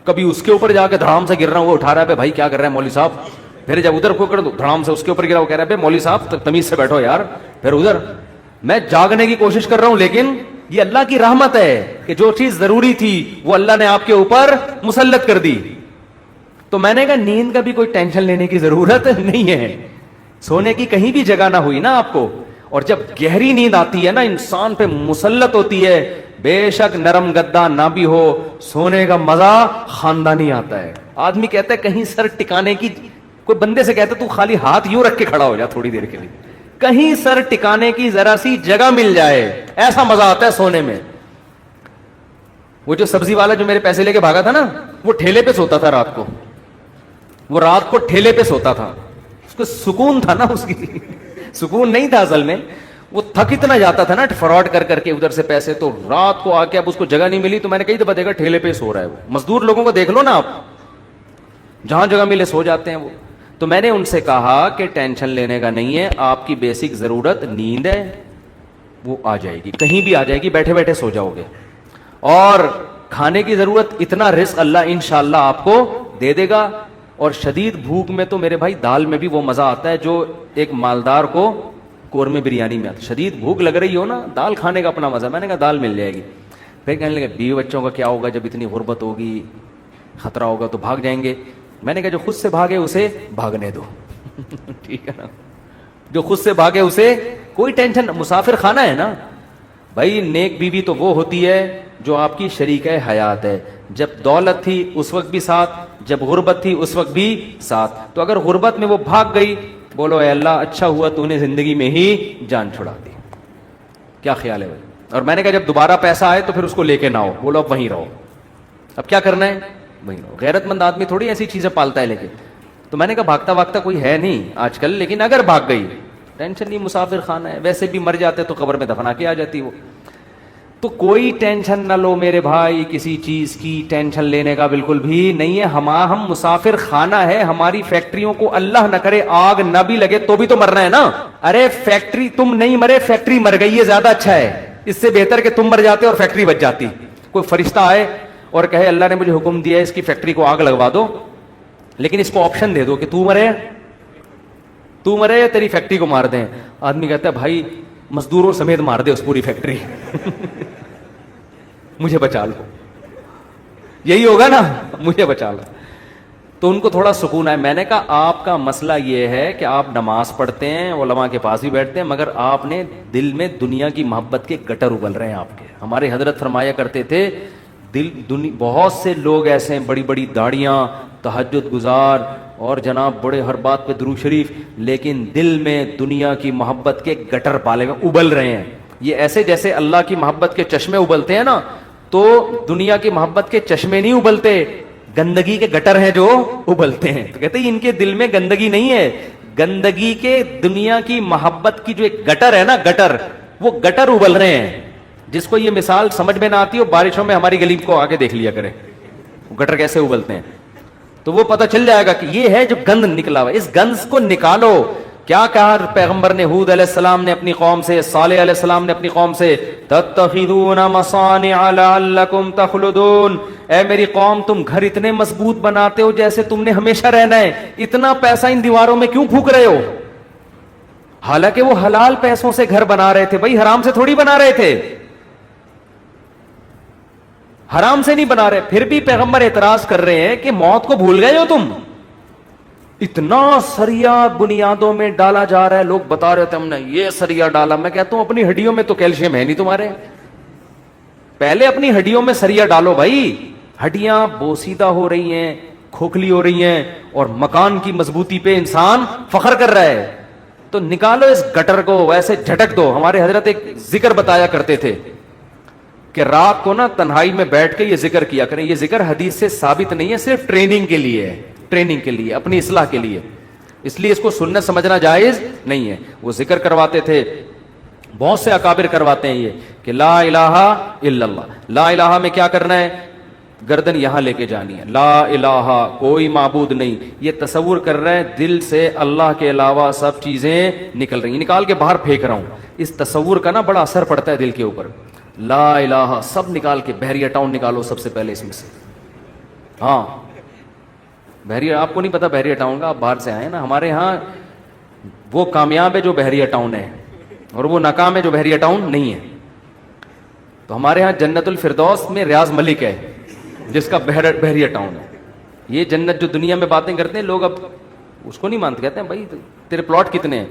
کبھی اس کے اوپر جا کے دھڑام سے گر رہا ہوں، وہ اٹھا رہا ہے بھائی کیا کر رہے ہیں مولوی صاحب. پھر جب ادھر کو کر دو دھڑام سے اس کے اوپر گرا، وہ کہہ رہا ہے مولوی صاحب تمیز سے بیٹھو یار. پھر ادھر میں جاگنے کی کوشش کر رہا ہوں، لیکن یہ اللہ کی رحمت ہے کہ جو چیز ضروری تھی وہ اللہ نے آپ کے اوپر مسلط کر دی. تو میں نے کہا نیند کا بھی کوئی ٹینشن لینے کی ضرورت نہیں ہے، سونے کی کہیں بھی جگہ نہ ہوئی نا آپ کو. اور جب گہری نیند آتی ہے نا، انسان پہ مسلط ہوتی ہے، بے شک نرم گدا نہ بھی ہو, سونے کا مزہ خاندانی آتا ہے. آدمی کہتا ہے کہیں سر ٹکانے کی, کوئی بندے سے کہتا ہے تو خالی ہاتھ یوں رکھ کے کھڑا ہو جا تھوڑی دیر کے لیے, کہیں سر ٹکانے کی ذرا سی جگہ مل جائے, ایسا مزہ آتا ہے سونے میں. وہ جو سبزی والا جو میرے پیسے لے کے بھاگا تھا نا, وہ ٹھیلے پہ سوتا تھا رات کو, وہ رات کو ٹھیلے پہ سوتا تھا. اس کو سکون تھا نا, اس کی سکون نہیں تھا اصل میں, وہ تھک اتنا جاتا تھا نا فراڈ کر کر کے ادھر سے پیسے, تو رات کو آ کے اب اس کو جگہ نہیں ملی, تو میں نے کئی دفعہ دیکھا ٹھیلے پہ سو رہا ہے. وہ مزدور لوگوں کو دیکھ لو نا آپ, جہاں جگہ ملے سو جاتے ہیں وہ. تو میں نے ان سے کہا کہ ٹینشن لینے کا نہیں ہے, آپ کی بیسک ضرورت نیند ہے, وہ آ جائے گی, کہیں بھی آ جائے گی, بیٹھے بیٹھے سو جاؤ گے. اور کھانے کی ضرورت, اتنا رزق اللہ انشاءاللہ آپ کو دے دے گا. اور شدید بھوک میں تو میرے بھائی دال میں بھی وہ مزہ آتا ہے جو ایک مالدار کو قورمے بریانی میں آتا ہے. شدید بھوک لگ رہی ہو نا, دال کھانے کا اپنا مزہ. میں نے کہا دال مل جائے گی. پھر کہنے لگے بیوی بچوں کا کیا ہوگا جب اتنی غربت ہوگی, خطرہ ہوگا تو بھاگ جائیں گے. میں نے کہا جو خود سے بھاگے اسے بھاگنے دو. ٹھیک ہے نا, جو خود سے بھاگے اسے کوئی ٹینشن. مسافر خانہ ہے نا بھائی. نیک بیوی تو وہ ہوتی ہے جو آپ کی شریکہ حیات ہے. جب دولت تھی اس وقت بھی ساتھ, جب غربت تھی اس وقت بھی ساتھ. تو اگر غربت میں وہ بھاگ گئی, بولو اے اللہ اچھا ہوا تو نے زندگی میں ہی جان چھڑا دی. کیا خیال ہے بھائی؟ اور میں نے کہا جب دوبارہ پیسہ آئے تو پھر اس کو لے کے نہ ہو, بولو اب وہیں رہو. اب کیا کرنا ہے, وہیں رہو. غیرت مند آدمی تھوڑی ایسی چیزیں پالتا ہے لیکن. تو میں نے کہا بھاگتا بھاگتا کوئی ہے نہیں آج کل, لیکن اگر بھاگ گئی ٹینشن نہیں, مسافر خانہ ہے, ویسے بھی مر جاتے تو قبر میں دفنا کے آ جاتی وہ. تو کوئی ٹینشن نہ لو میرے بھائی, کسی چیز کی ٹینشن لینے کا بالکل بھی نہیں ہے. ہم مسافر خانہ ہے. ہماری فیکٹریوں کو اللہ نہ کرے آگ نہ بھی لگے تو بھی تو مرنا ہے نا. ارے فیکٹری تم نہیں مرے, فیکٹری مر گئی ہے, زیادہ اچھا ہے. اس سے بہتر کہ تم مر جاتے اور فیکٹری بچ جاتی. کوئی فرشتہ آئے اور کہے اللہ نے مجھے حکم دیا ہے اس کی فیکٹری کو آگ لگوا دو, لیکن اس کو آپشن دے دو کہ تو مرے یا تیری فیکٹری کو مار دیں. آدمی کہتا ہے بھائی مزدوروں سمیت مار دے اس پوری فیکٹری, مجھے بچا لو. یہی ہوگا نا, مجھے بچا لو. تو ان کو تھوڑا سکون ہے. میں نے کہا آپ کا مسئلہ یہ ہے کہ آپ نماز پڑھتے ہیں, علماء کے پاس بھی بیٹھتے ہیں, مگر آپ نے دل میں دنیا کی محبت کے گٹر ابل رہے ہیں آپ کے. ہمارے حضرت فرمایا کرتے تھے بہت سے لوگ ایسے ہیں, بڑی بڑی داڑیاں, تہجد گزار, اور جناب بڑے ہر بات پہ درود شریف, لیکن دل میں دنیا کی محبت کے گٹر پالے ہوئے ابل رہے ہیں. یہ ایسے جیسے اللہ کی محبت کے چشمے ابلتے ہیں نا, تو دنیا کی محبت کے چشمے نہیں ابلتے, گندگی کے گٹر ہیں جو ابلتے ہیں. تو کہتے ہیں ان کے دل میں گندگی نہیں ہے, گندگی کے دنیا کی محبت کی جو ایک گٹر ہے نا, گٹر, وہ گٹر ابل رہے ہیں. جس کو یہ مثال سمجھ میں نہ آتی ہو, بارشوں میں ہماری گلی کو آگے دیکھ لیا کرے, وہ گٹر کیسے ابلتے ہیں, تو وہ پتہ چل جائے گا کہ یہ ہے جو گند نکلا ہوا. اس گند کو نکالو. کیا کہا پیغمبر نے ہود علیہ السلام نے اپنی قوم سے, صالح علیہ السلام نے اپنی قوم سے, تتخذون مصانع لعلکم تخلدون. اے میری قوم تم گھر اتنے مضبوط بناتے ہو جیسے تم نے ہمیشہ رہنا ہے, اتنا پیسہ ان دیواروں میں کیوں پھونک رہے ہو؟ حالانکہ وہ حلال پیسوں سے گھر بنا رہے تھے بھائی, حرام سے تھوڑی بنا رہے تھے, حرام سے نہیں بنا رہے. پھر بھی پیغمبر اعتراض کر رہے ہیں کہ موت کو بھول گئے ہو تم, اتنا سریا بنیادوں میں ڈالا جا رہا ہے. لوگ بتا رہے تھے ہم نے یہ سریا ڈالا. میں کہتا ہوں اپنی ہڈیوں میں تو کیلشیم ہے نہیں تمہارے, پہلے اپنی ہڈیوں میں سریا ڈالو بھائی. ہڈیاں بوسیدہ ہو رہی ہیں, کھوکھلی ہو رہی ہیں, اور مکان کی مضبوطی پہ انسان فخر کر رہا ہے. تو نکالو اس گٹر کو, ویسے جھٹک دو. ہمارے حضرت ایک ذکر بتایا کرتے تھے کہ رات کو نا تنہائی میں بیٹھ کے یہ ذکر کیا کریں. یہ ذکر حدیث سے ثابت نہیں ہے, صرف ٹریننگ کے لیے ہے, ٹریننگ کے لیے, اپنی اصلاح کے لیے. اس لیے اس کو سنت سمجھنا جائز نہیں ہے. وہ ذکر کرواتے تھے, بہت سے اکابر کرواتے ہیں یہ کہ لا الہ الا اللہ. لا الہ میں کیا کرنا ہے, گردن یہاں لے کے جانی ہے. لا الہ کوئی معبود نہیں, یہ تصور کر رہے ہیں دل سے اللہ کے علاوہ سب چیزیں نکل رہی ہیں, نکال کے باہر پھینک رہا ہوں. اس تصور کا نا بڑا اثر پڑتا ہے دل کے اوپر. لا الہ سب نکال کے, بحریہ ٹاؤن نکالو سب سے پہلے اس میں سے. ہاں بحریہ, آپ کو نہیں پتا بحریہ ٹاؤن کا, آپ باہر سے آئے نا. ہمارے ہاں وہ کامیاب ہے جو بحریہ ٹاؤن ہے, اور وہ ناکام ہے جو بحریہ ٹاؤن نہیں ہے. تو ہمارے ہاں جنت الفردوس میں ریاض ملک ہے جس کا بحریہ ٹاؤن ہے. یہ جنت جو دنیا میں باتیں کرتے ہیں لوگ, اب اس کو نہیں مانتے, کہتے ہیں بھائی تیرے پلاٹ کتنے ہیں.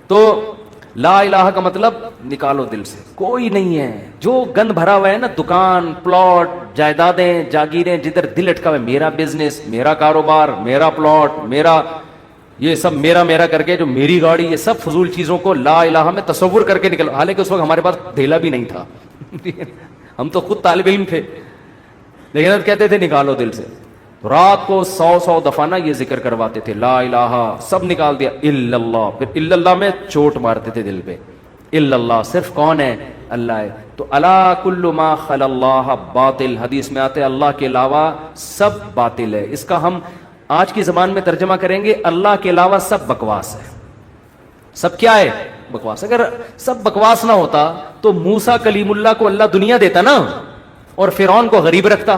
تو لا الہ کا مطلب نکالو دل سے، کوئی نہیں ہے جو گند بھرا ہوا ہے نا، دکان، پلاٹ، جائیدادیں، جاگیریں، جدھر دل اٹکا ہوا ہے، میرا بزنس، میرا کاروبار، میرا پلاٹ، میرا یہ سب میرا کر کے، جو میری گاڑی، یہ سب فضول چیزوں کو لا الہ میں تصور کر کے نکلو. حالانکہ اس وقت ہمارے پاس دھیلا بھی نہیں تھا ہم تو خود طالب علم تھے، لیکن اب کہتے تھے نکالو دل سے. رات کو 100 دفعہ نا یہ ذکر کرواتے تھے، لا الہ، سب نکال دیا، الا اللہ. پھر الا اللہ میں چوٹ مارتے تھے دل پہ. الا اللہ، صرف کون ہے؟ اللہ ہے. تو الا کل ما خلا اللہ باطل، حدیث میں آتے اللہ کے علاوہ سب باطل ہے. اس کا ہم آج کی زبان میں ترجمہ کریں گے، اللہ کے علاوہ سب بکواس ہے. سب کیا ہے؟ بکواس. اگر سب بکواس نہ ہوتا تو موسیٰ کلیم اللہ کو اللہ دنیا دیتا نا، اور فرعون کو غریب رکھتا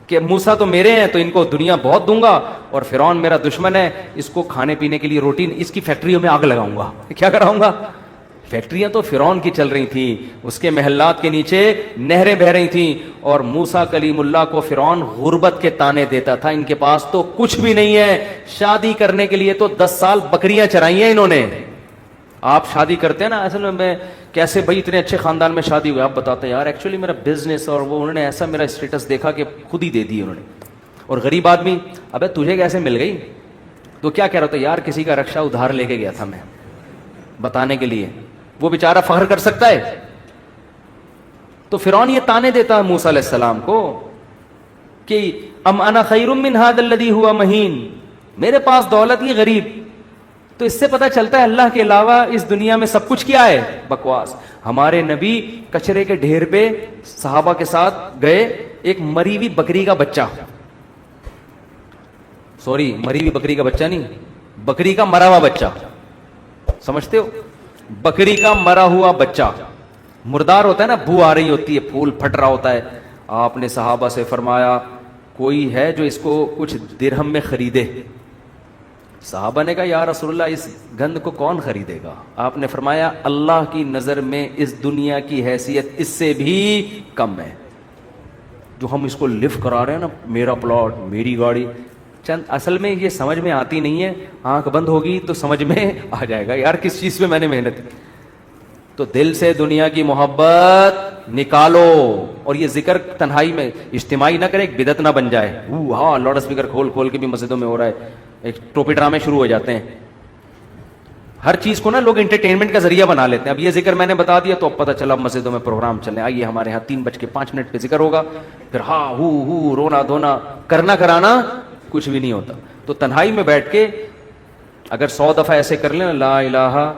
کہ موسیٰ تو میرے ہیں تو ان کو دنیا بہت دوں گا، اور فرعون میرا دشمن ہے، اس کو کھانے پینے کے لیے روٹی، اس کی فیکٹریوں میں آگ لگاؤں گا. کیا کراؤں گا؟ فیکٹریاں تو فرعون کی چل رہی تھیں، اس کے محلات کے نیچے نہریں بہ رہی تھیں، اور موسیٰ کلیم اللہ کو فرعون غربت کے تانے دیتا تھا. ان کے پاس تو کچھ بھی نہیں ہے، شادی کرنے کے لیے تو 10 سال بکریاں چرائی ہیں انہوں نے. آپ شادی کرتے ہیں نا، اصل میں کیسے بھائی اتنے اچھے خاندان میں شادی ہوئی، آپ بتاتے ہیں یار ایکچولی میرا بزنس، اور وہ انہوں نے ایسا میرا اسٹیٹس دیکھا کہ خود ہی دے دی انہوں نے. اور غریب آدمی، ابے تجھے کیسے مل گئی؟ تو کیا کہہ رہا تھا؟ یار کسی کا رکشہ ادھار لے کے گیا تھا میں بتانے کے لیے. وہ بیچارہ فخر کر سکتا ہے؟ تو فرعون یہ تانے دیتا ہے موسیٰ علیہ السلام کو کہ ام انا خیر من ھذا الذی ھوا مہین، میرے پاس دولت ہی غریب. تو اس سے پتہ چلتا ہے اللہ کے علاوہ اس دنیا میں سب کچھ کیا ہے؟ بکواس. ہمارے نبی کچرے کے ڈھیر پہ صحابہ کے ساتھ گئے، ایک مری ہوئی بکری کا بچہ، سوری مری ہوئی بکری کا بچہ نہیں، بکری کا مرا ہوا بچہ، سمجھتے ہو؟ بکری کا مرا ہوا بچہ، مردار ہوتا ہے نا، بو آ رہی ہوتی ہے، پھول پھٹ رہا ہوتا ہے. آپ نے صحابہ سے فرمایا کوئی ہے جو اس کو کچھ درہم میں خریدے؟ صحابہ نے کہا یا رسول اللہ اس گند کو کون خریدے گا؟ آپ نے فرمایا اللہ کی نظر میں اس دنیا کی حیثیت اس سے بھی کم ہے. جو ہم اس کو لفٹ کرا رہے ہیں نا، میرا پلاٹ، میری گاڑی، چند اصل میں یہ سمجھ میں آتی نہیں ہے. آنکھ بند ہوگی تو سمجھ میں آ جائے گا یار کس چیز پہ میں نے محنت کی. تو دل سے دنیا کی محبت نکالو. اور یہ ذکر تنہائی میں اجتماعی نہ کرے، ایک بدعت نہ بن جائے. ہاں لاؤڈ اسپیکر کھول کے بھی مسجدوں میں ہو رہا ہے، ایک ٹوپی ڈرامے شروع ہو جاتے ہیں. ہر چیز کو نا لوگ انٹرٹینمنٹ کا ذریعہ بنا لیتے ہیں. اب یہ ذکر میں نے بتا دیا تو اب پتہ چلا مسجدوں میں پروگرام چلے، آئیے ہمارے ہاں 3:05 پہ ذکر ہوگا، پھر ہاں ہو رونا دھونا کرنا کرانا کچھ بھی نہیں ہوتا. تو تنہائی میں بیٹھ کے اگر 100 دفعہ ایسے کر لیں، لا الہ،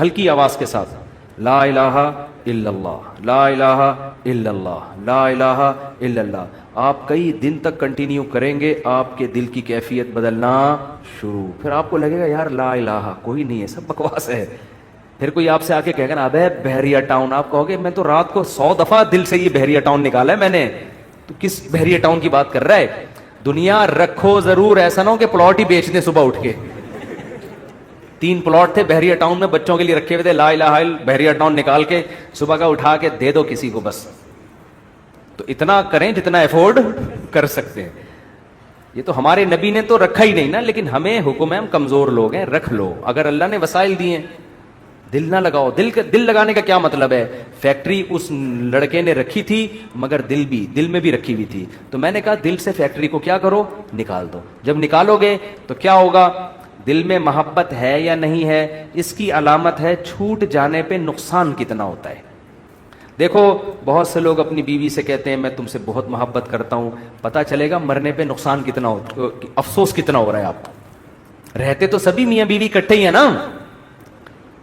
ہلکی آواز کے ساتھ، لا الہ الا اللہ، لا الہ الا اللہ، لا الہ الا اللہ، آپ کئی دن تک کنٹینیو کریں گے، آپ کے دل کی کیفیت بدلنا شروع. پھر آپ کو لگے گا یار لا الہ کوئی نہیں ہے، سب بکواس ہے. پھر کوئی آپ سے آ کے کہے گا نا ابے بحریہ ٹاؤن، آپ کہو گے میں تو رات کو 100 دفعہ دل سے یہ بحریہ ٹاؤن نکالا ہے میں نے. تو کس بحریہ ٹاؤن کی بات کر رہا ہے؟ دنیا رکھو ضرور، ایسا نہ ہو کہ پلاٹ ہی بیچ دیں صبح اٹھ کے. 3 پلاٹ تھے بحریہ ٹاؤن میں بچوں کے لیے رکھے ہوئے تھے، لا الہ الا بحریہ ٹاؤن نکال کے صبح کا اٹھا کے دے دو کسی کو بس. تو اتنا کریں جتنا افورڈ کر سکتے ہیں. یہ تو ہمارے نبی نے تو رکھا ہی نہیں نا، لیکن ہمیں حکم ہے، ہم کمزور لوگ ہیں، رکھ لو. اگر اللہ نے وسائل دیے ہیں، دل نہ لگاؤ. دل لگانے کا کیا مطلب ہے؟ فیکٹری اس لڑکے نے رکھی تھی مگر دل میں بھی رکھی ہوئی تھی. تو میں نے کہا دل سے فیکٹری کو کیا کرو؟ نکال دو. جب نکالو گے تو کیا ہوگا؟ دل میں محبت ہے یا نہیں ہے، اس کی علامت ہے چھوٹ جانے پہ نقصان کتنا ہوتا ہے. دیکھو بہت سے لوگ اپنی بیوی سے کہتے ہیں میں تم سے بہت محبت کرتا ہوں، پتہ چلے گا مرنے پہ نقصان کتنا ہوتا، افسوس کتنا ہو رہا ہے آپ کو. رہتے تو سبھی میاں بیوی اکٹھے ہی ہیں نا.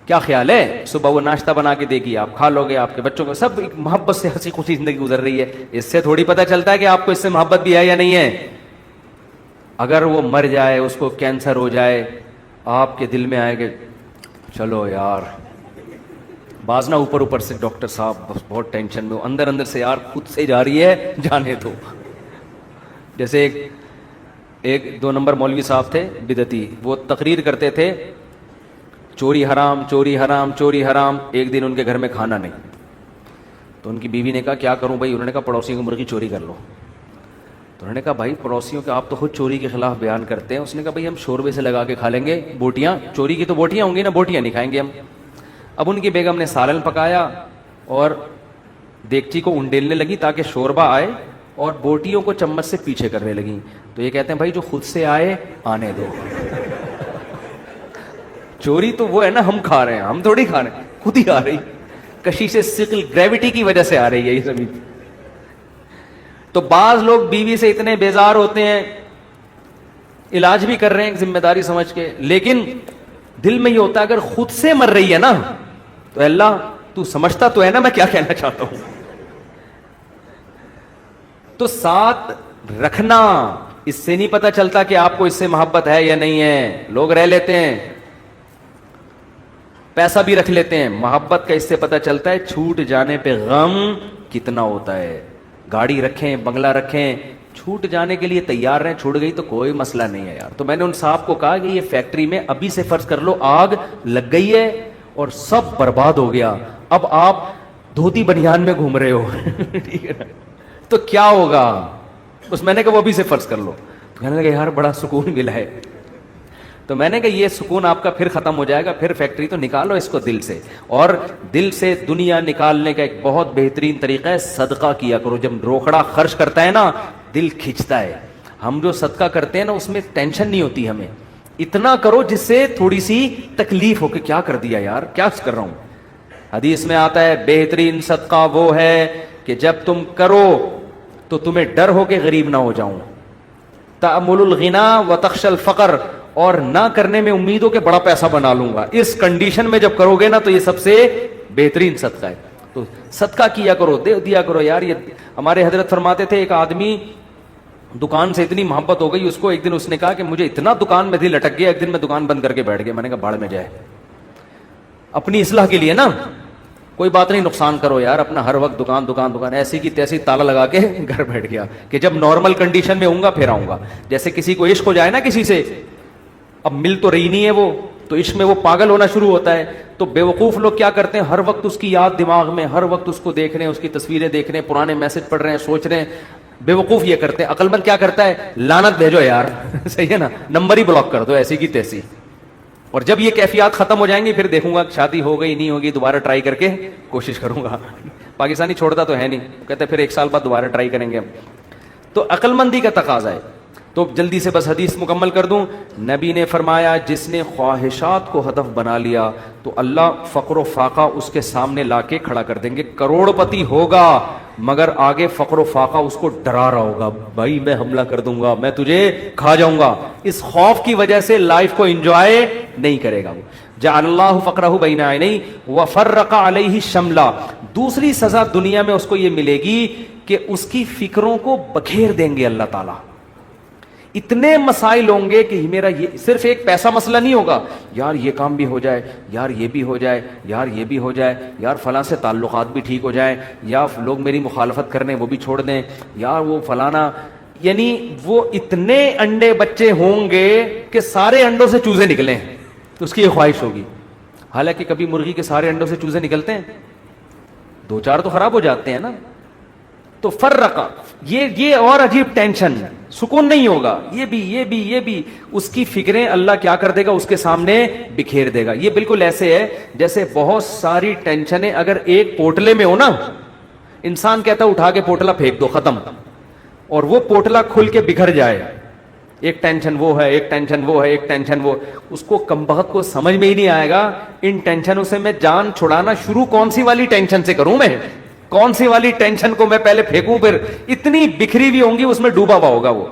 کیا خیال ہے؟ صبح وہ ناشتہ بنا کے دے گی، آپ کھا لو گے، آپ کے بچوں کو سب محبت سے ہنسی خوشی زندگی گزر رہی ہے. اس سے تھوڑی پتہ چلتا ہے کہ آپ کو اس سے محبت بھی ہے یا نہیں ہے. اگر وہ مر جائے، اس کو کینسر ہو جائے، آپ کے دل میں آئے کہ چلو یار، بعض نہ اوپر سے ڈاکٹر صاحب بہت ٹینشن میں، اندر سے یار خود سے جا رہی ہے، جانے دو. جیسے ایک 2 نمبر مولوی صاحب تھے بدعتی، وہ تقریر کرتے تھے چوری حرام چوری حرام چوری حرام. ایک دن ان کے گھر میں کھانا نہیں، تو ان کی بیوی نے کہا کیا کروں بھائی؟ انہوں نے کہا پڑوسیوں کی مرغی چوری کر لو. تو انہوں نے کہا بھائی پڑوسیوں کے آپ تو خود چوری کے خلاف بیان کرتے ہیں. اس نے کہا بھائی ہم شوربے سے لگا کے کھا لیں گے بوٹیاں، چوری کی تو بوٹیاں ہوں گی نا، بوٹیاں نہیں کھائیں گے ہم. اب ان کی بیگم نے سالن پکایا اور دیگچی کو انڈیلنے لگی تاکہ شوربہ آئے اور بوٹیوں کو چمچ سے پیچھے کرنے لگی. تو یہ کہتے ہیں بھائی جو خود سے آئے آنے دو. چوری تو وہ ہے نا ہم کھا رہے ہیں, ہم تھوڑی کھا رہے ہیں, خود ہی آ رہی. کشش ثقل گریوٹی کی وجہ سے آ رہی ہے یہ زمین. تو بعض لوگ بیوی سے اتنے بیزار ہوتے ہیں, علاج بھی کر رہے ہیں ذمہ داری سمجھ کے, لیکن دل میں یہ ہوتا ہے اگر خود سے مر رہی ہے نا تو اللہ تو سمجھتا تو ہے نا میں کیا کہنا چاہتا ہوں. تو ساتھ رکھنا, اس سے نہیں پتا چلتا کہ آپ کو اس سے محبت ہے یا نہیں ہے. لوگ رہ لیتے ہیں, پیسہ بھی رکھ لیتے ہیں, محبت کا اس سے پتا چلتا ہے چھوٹ جانے پہ غم کتنا ہوتا ہے. گاڑی رکھیں, بنگلہ رکھیں, چھوٹ جانے کے لیے تیار رہیں, چھوٹ گئی تو کوئی مسئلہ نہیں ہے یار. تو میں نے ان صاحب کو کہا کہ یہ فیکٹری میں ابھی سے فرض کر لو آگ لگ گئی ہے اور سب برباد ہو گیا, اب آپ دھوتی بنیان میں گھوم رہے ہو ٹھیک ہے نا, تو کیا ہوگا. اس میں نے کہا وہ ابھی سے فرض کر لو. تو کہنے لگا یار بڑا سکون ملا ہے. تو میں نے کہا یہ سکون آپ کا پھر ختم ہو جائے گا, پھر فیکٹری تو نکالو اس کو دل سے. اور دل سے دنیا نکالنے کا ایک بہت بہترین طریقہ ہے صدقہ کیا کرو. جب روکڑا خرچ کرتا ہے نا دل کھنچتا ہے. ہم جو صدقہ کرتے ہیں نا اس میں ٹینشن نہیں ہوتی ہمیں, اتنا کرو جس سے تھوڑی سی تکلیف ہو کہ کیا کر دیا یار, کیا کر رہا ہوں. حدیث میں آتا ہے بہترین صدقہ وہ ہے کہ جب تم کرو تو تمہیں ڈر ہو کہ غریب نہ ہو جاؤں. تأمل الغنا وتخش الفقر, اور نہ کرنے میں امید ہو کہ بڑا پیسہ بنا لوں گا. اس کنڈیشن میں جب کرو گے نا تو یہ سب سے بہترین صدقہ ہے. تو صدقہ کیا کرو, دے دیا کرو یار. یہ ہمارے حضرت فرماتے تھے ایک آدمی دکان سے اتنی محبت ہو گئی اس کو, ایک دن اس نے کہا کہ مجھے اتنا دکان میں دل اٹک گیا, ایک دن میں دکان بند کر کے بیٹھ گیا. میں نے کہا باڑ میں جائے, اپنی اصلاح کے لیے نا, کوئی بات نہیں نقصان کرو یار اپنا, ہر وقت دکان دکان دکان, ایسی کی تیسی تالا لگا کے گھر بیٹھ گیا کہ جب نارمل کنڈیشن میں ہوں گا پھر آؤں گا. جیسے کسی کو عشق ہو جائے نا کسی سے, اب مل تو رہی نہیں ہے وہ, تو عشق میں وہ پاگل ہونا شروع ہوتا ہے. تو بیوقوف لوگ کیا کرتے ہیں, ہر وقت اس کی یاد دماغ میں, ہر وقت اس کو دیکھ رہے ہیں, اس کی تصویریں دیکھ رہے ہیں, پرانے میسج پڑھ رہے ہیں, سوچ رہے ہیں. بیوقوف یہ کرتے ہیں. عقل مند کیا کرتا ہے, لعنت بھیجو یار صحیح ہے نا, نمبر ہی بلاک کر دو ایسی کی تیسی. اور جب یہ کیفیات ختم ہو جائیں گی پھر دیکھوں گا شادی ہو گئی نہیں ہوگی, دوبارہ ٹرائی کر کے کوشش کروں گا. پاکستانی چھوڑتا تو ہے نہیں, کہتے پھر ایک سال بعد دوبارہ ٹرائی کریں گے. تو عقل مندی کا تقاضا ہے. تو جلدی سے بس حدیث مکمل کر دوں. نبی نے فرمایا جس نے خواہشات کو ہدف بنا لیا تو اللہ فقر و فاقہ اس کے سامنے لا کے کھڑا کر دیں گے. کروڑ پتی ہوگا مگر آگے فقر و فاقہ اس کو ڈرا رہا ہوگا, بھائی میں حملہ کر دوں گا, میں تجھے کھا جاؤں گا. اس خوف کی وجہ سے لائف کو انجوائے نہیں کرے گا. جعل اللہ فقرہ بین عینیہ وفرق علیہ شملہ. دوسری سزا دنیا میں اس کو یہ ملے گی کہ اس کی فکروں کو بکھیر دیں گے اللہ تعالیٰ. اتنے مسائل ہوں گے کہ میرا یہ صرف ایک پیسہ مسئلہ نہیں ہوگا, یار یہ کام بھی ہو جائے, یار یہ بھی ہو جائے, یار یہ بھی ہو جائے, یار فلاں سے تعلقات بھی ٹھیک ہو جائیں, یا لوگ میری مخالفت کرنے وہ بھی چھوڑ دیں, یار وہ فلانا. یعنی وہ اتنے انڈے بچے ہوں گے کہ سارے انڈوں سے چوزے نکلیں, تو اس کی یہ خواہش ہوگی. حالانکہ کبھی مرغی کے سارے انڈوں سے چوزے نکلتے ہیں, دو چار تو خراب ہو جاتے ہیں نا. تو فرقہ یہ اور عجیب ٹینشن, سکون نہیں ہوگا. یہ بھی اس کی فکریں اللہ کیا کر دے گا, اس کے سامنے بکھیر دے گا. یہ بالکل ایسے ہے جیسے بہت ساری ٹینشنیں اگر ایک پوٹلے میں ہو نا, انسان کہتا ہے اٹھا کے پوٹلا پھینک دو ختم, اور وہ پوٹلا کھل کے بکھر جائے. ایک ٹینشن وہ ہے, ایک ٹینشن وہ ہے, ایک ٹینشن وہ, اس کو کمبخت کو سمجھ میں ہی نہیں آئے گا ان ٹینشنوں سے میں جان چھڑانا شروع کون سی والی ٹینشن سے کروں, میں کون سی والی ٹینشن کو میں پہلے پھینکوں, پھر اتنی بکھری ہوئی ہوں گی اس میں ڈوبا ہوا ہوگا وہ.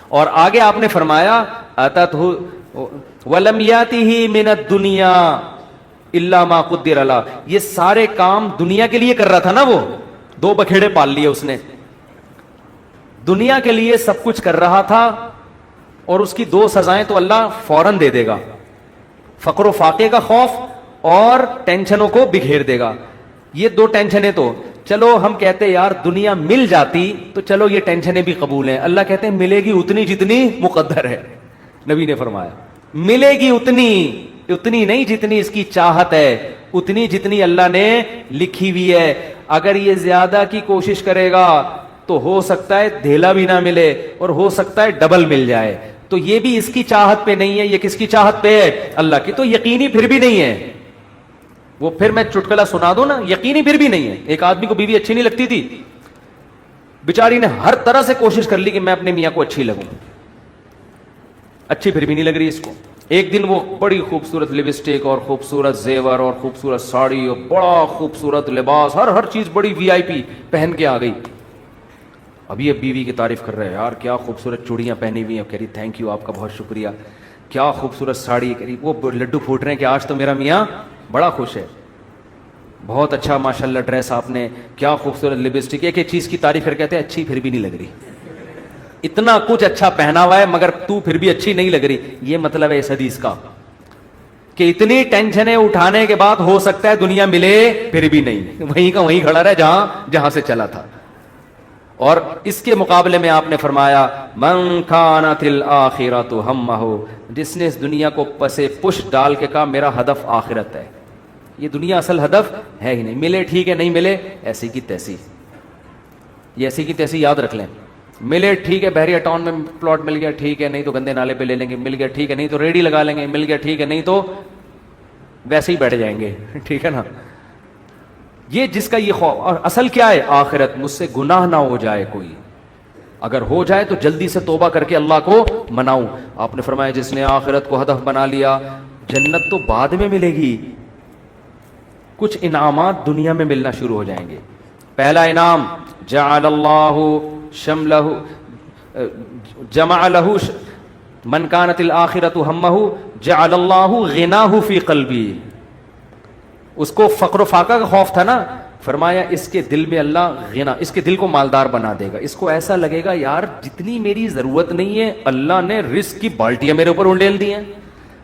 اور آگے آپ نے فرمایا اتتہ ولم یاتہ من الدنیا الا ما قدر له. یہ سارے کام دنیا کے لیے کر رہا تھا نا, وہ دو بکھیڑے پال لیے اس نے, دنیا کے لیے سب کچھ کر رہا تھا, اور اس کی دو سزائیں تو اللہ فوراً دے دے گا, فقر و فاقے کا خوف اور ٹینشنوں کو بکھیر دے گا. یہ دو ٹینشنیں تو چلو ہم کہتے یار دنیا مل جاتی تو چلو یہ ٹینشنیں بھی قبول ہیں. اللہ کہتے ہیں ملے گی اتنی جتنی مقدر ہے. نبی نے فرمایا ملے گی اتنی نہیں جتنی اس کی چاہت ہے, اتنی جتنی اللہ نے لکھی ہوئی ہے. اگر یہ زیادہ کی کوشش کرے گا تو ہو سکتا ہے دھیلا بھی نہ ملے, اور ہو سکتا ہے ڈبل مل جائے. تو یہ بھی اس کی چاہت پہ نہیں ہے, یہ کس کی چاہت پہ ہے, اللہ کی. تو یقینی پھر بھی نہیں ہے, وہ پھر میں چٹکلا سنا دوں نا, یقینی پھر بھی نہیں ہے. ایک آدمی کو بیوی اچھی نہیں لگتی تھی, بیچاری نے ہر طرح سے کوشش کر لی کہ میں اپنے میاں کو اچھی لگوں, اچھی پھر بھی نہیں لگ رہی اس کو. ایک دن وہ بڑی خوبصورت لپسٹک اور خوبصورت زیور اور خوبصورت ساڑی اور بڑا خوبصورت لباس, ہر چیز بڑی وی آئی پی پہن کے آ گئی. ابھی اب بیوی کی تعریف کر رہے ہیں, یار کیا خوبصورت چوڑیاں پہنی ہوئی ہیں. کہہ رہی تھینک یو, آپ کا بہت شکریہ. کیا خوبصورت ساڑی. کہہ رہی وہ لڈو پھوٹ رہے ہیں کہ آج تو میرا میاں بڑا خوش ہے. بہت اچھا ماشاءاللہ ڈریس آپ نے, کیا خوبصورت لپسٹک. ایک چیز کی تعریف کر کہتے ہیں اچھی پھر بھی نہیں لگ رہی. اتنا کچھ اچھا پہنا ہوا ہے مگر تو پھر بھی اچھی نہیں لگ رہی. یہ مطلب ہے اس حدیث کا کہ اتنی ٹینشنیں اٹھانے کے بعد ہو سکتا ہے دنیا ملے پھر بھی نہیں, وہیں کا وہیں کھڑا رہے جہاں سے چلا تھا. اور اس کے مقابلے میں آپ نے فرمایا من کانت الآخرۃ ہمہ, جس نے اس دنیا کو پسے پش ڈال کے کہا میرا ہدف آخرت ہے. یہ دنیا اصل ہدف ہے ہی نہیں. ملے ٹھیک ہے, نہیں ملے ایسی کی تیسی. یہ ایسی کی تیسی یاد رکھ لیں. ملے ٹھیک ہے, بحریہ ٹاؤن میں پلاٹ مل گیا ٹھیک ہے, نہیں تو گندے نالے پہ لے لیں گے, مل گیا ٹھیک ہے, نہیں تو ریڈی لگا لیں گے, مل گیا ٹھیک ہے, نہیں تو ویسے ہی بیٹھ جائیں گے. ٹھیک ہے نا. یہ جس کا یہ خوف, اور اصل کیا ہے آخرت, مجھ سے گناہ نہ ہو جائے کوئی, اگر ہو جائے تو جلدی سے توبہ کر کے اللہ کو مناؤں. آپ نے فرمایا جس نے آخرت کو ہدف بنا لیا, جنت تو بعد میں ملے گی, کچھ انعامات دنیا میں ملنا شروع ہو جائیں گے. پہلا انعام جعل اللہ شملہ جمع لہ من کانت الآخرۃ ہمہ جعل اللہ غناہ فی قلبی. اس کو فقر و فاقہ کا خوف تھا نا, فرمایا اس کے دل میں اللہ غنا, اس کے دل کو مالدار بنا دے گا. اس کو ایسا لگے گا یار جتنی میری ضرورت نہیں ہے اللہ نے رزق کی بالٹیاں میرے اوپر انڈیل دی ہیں.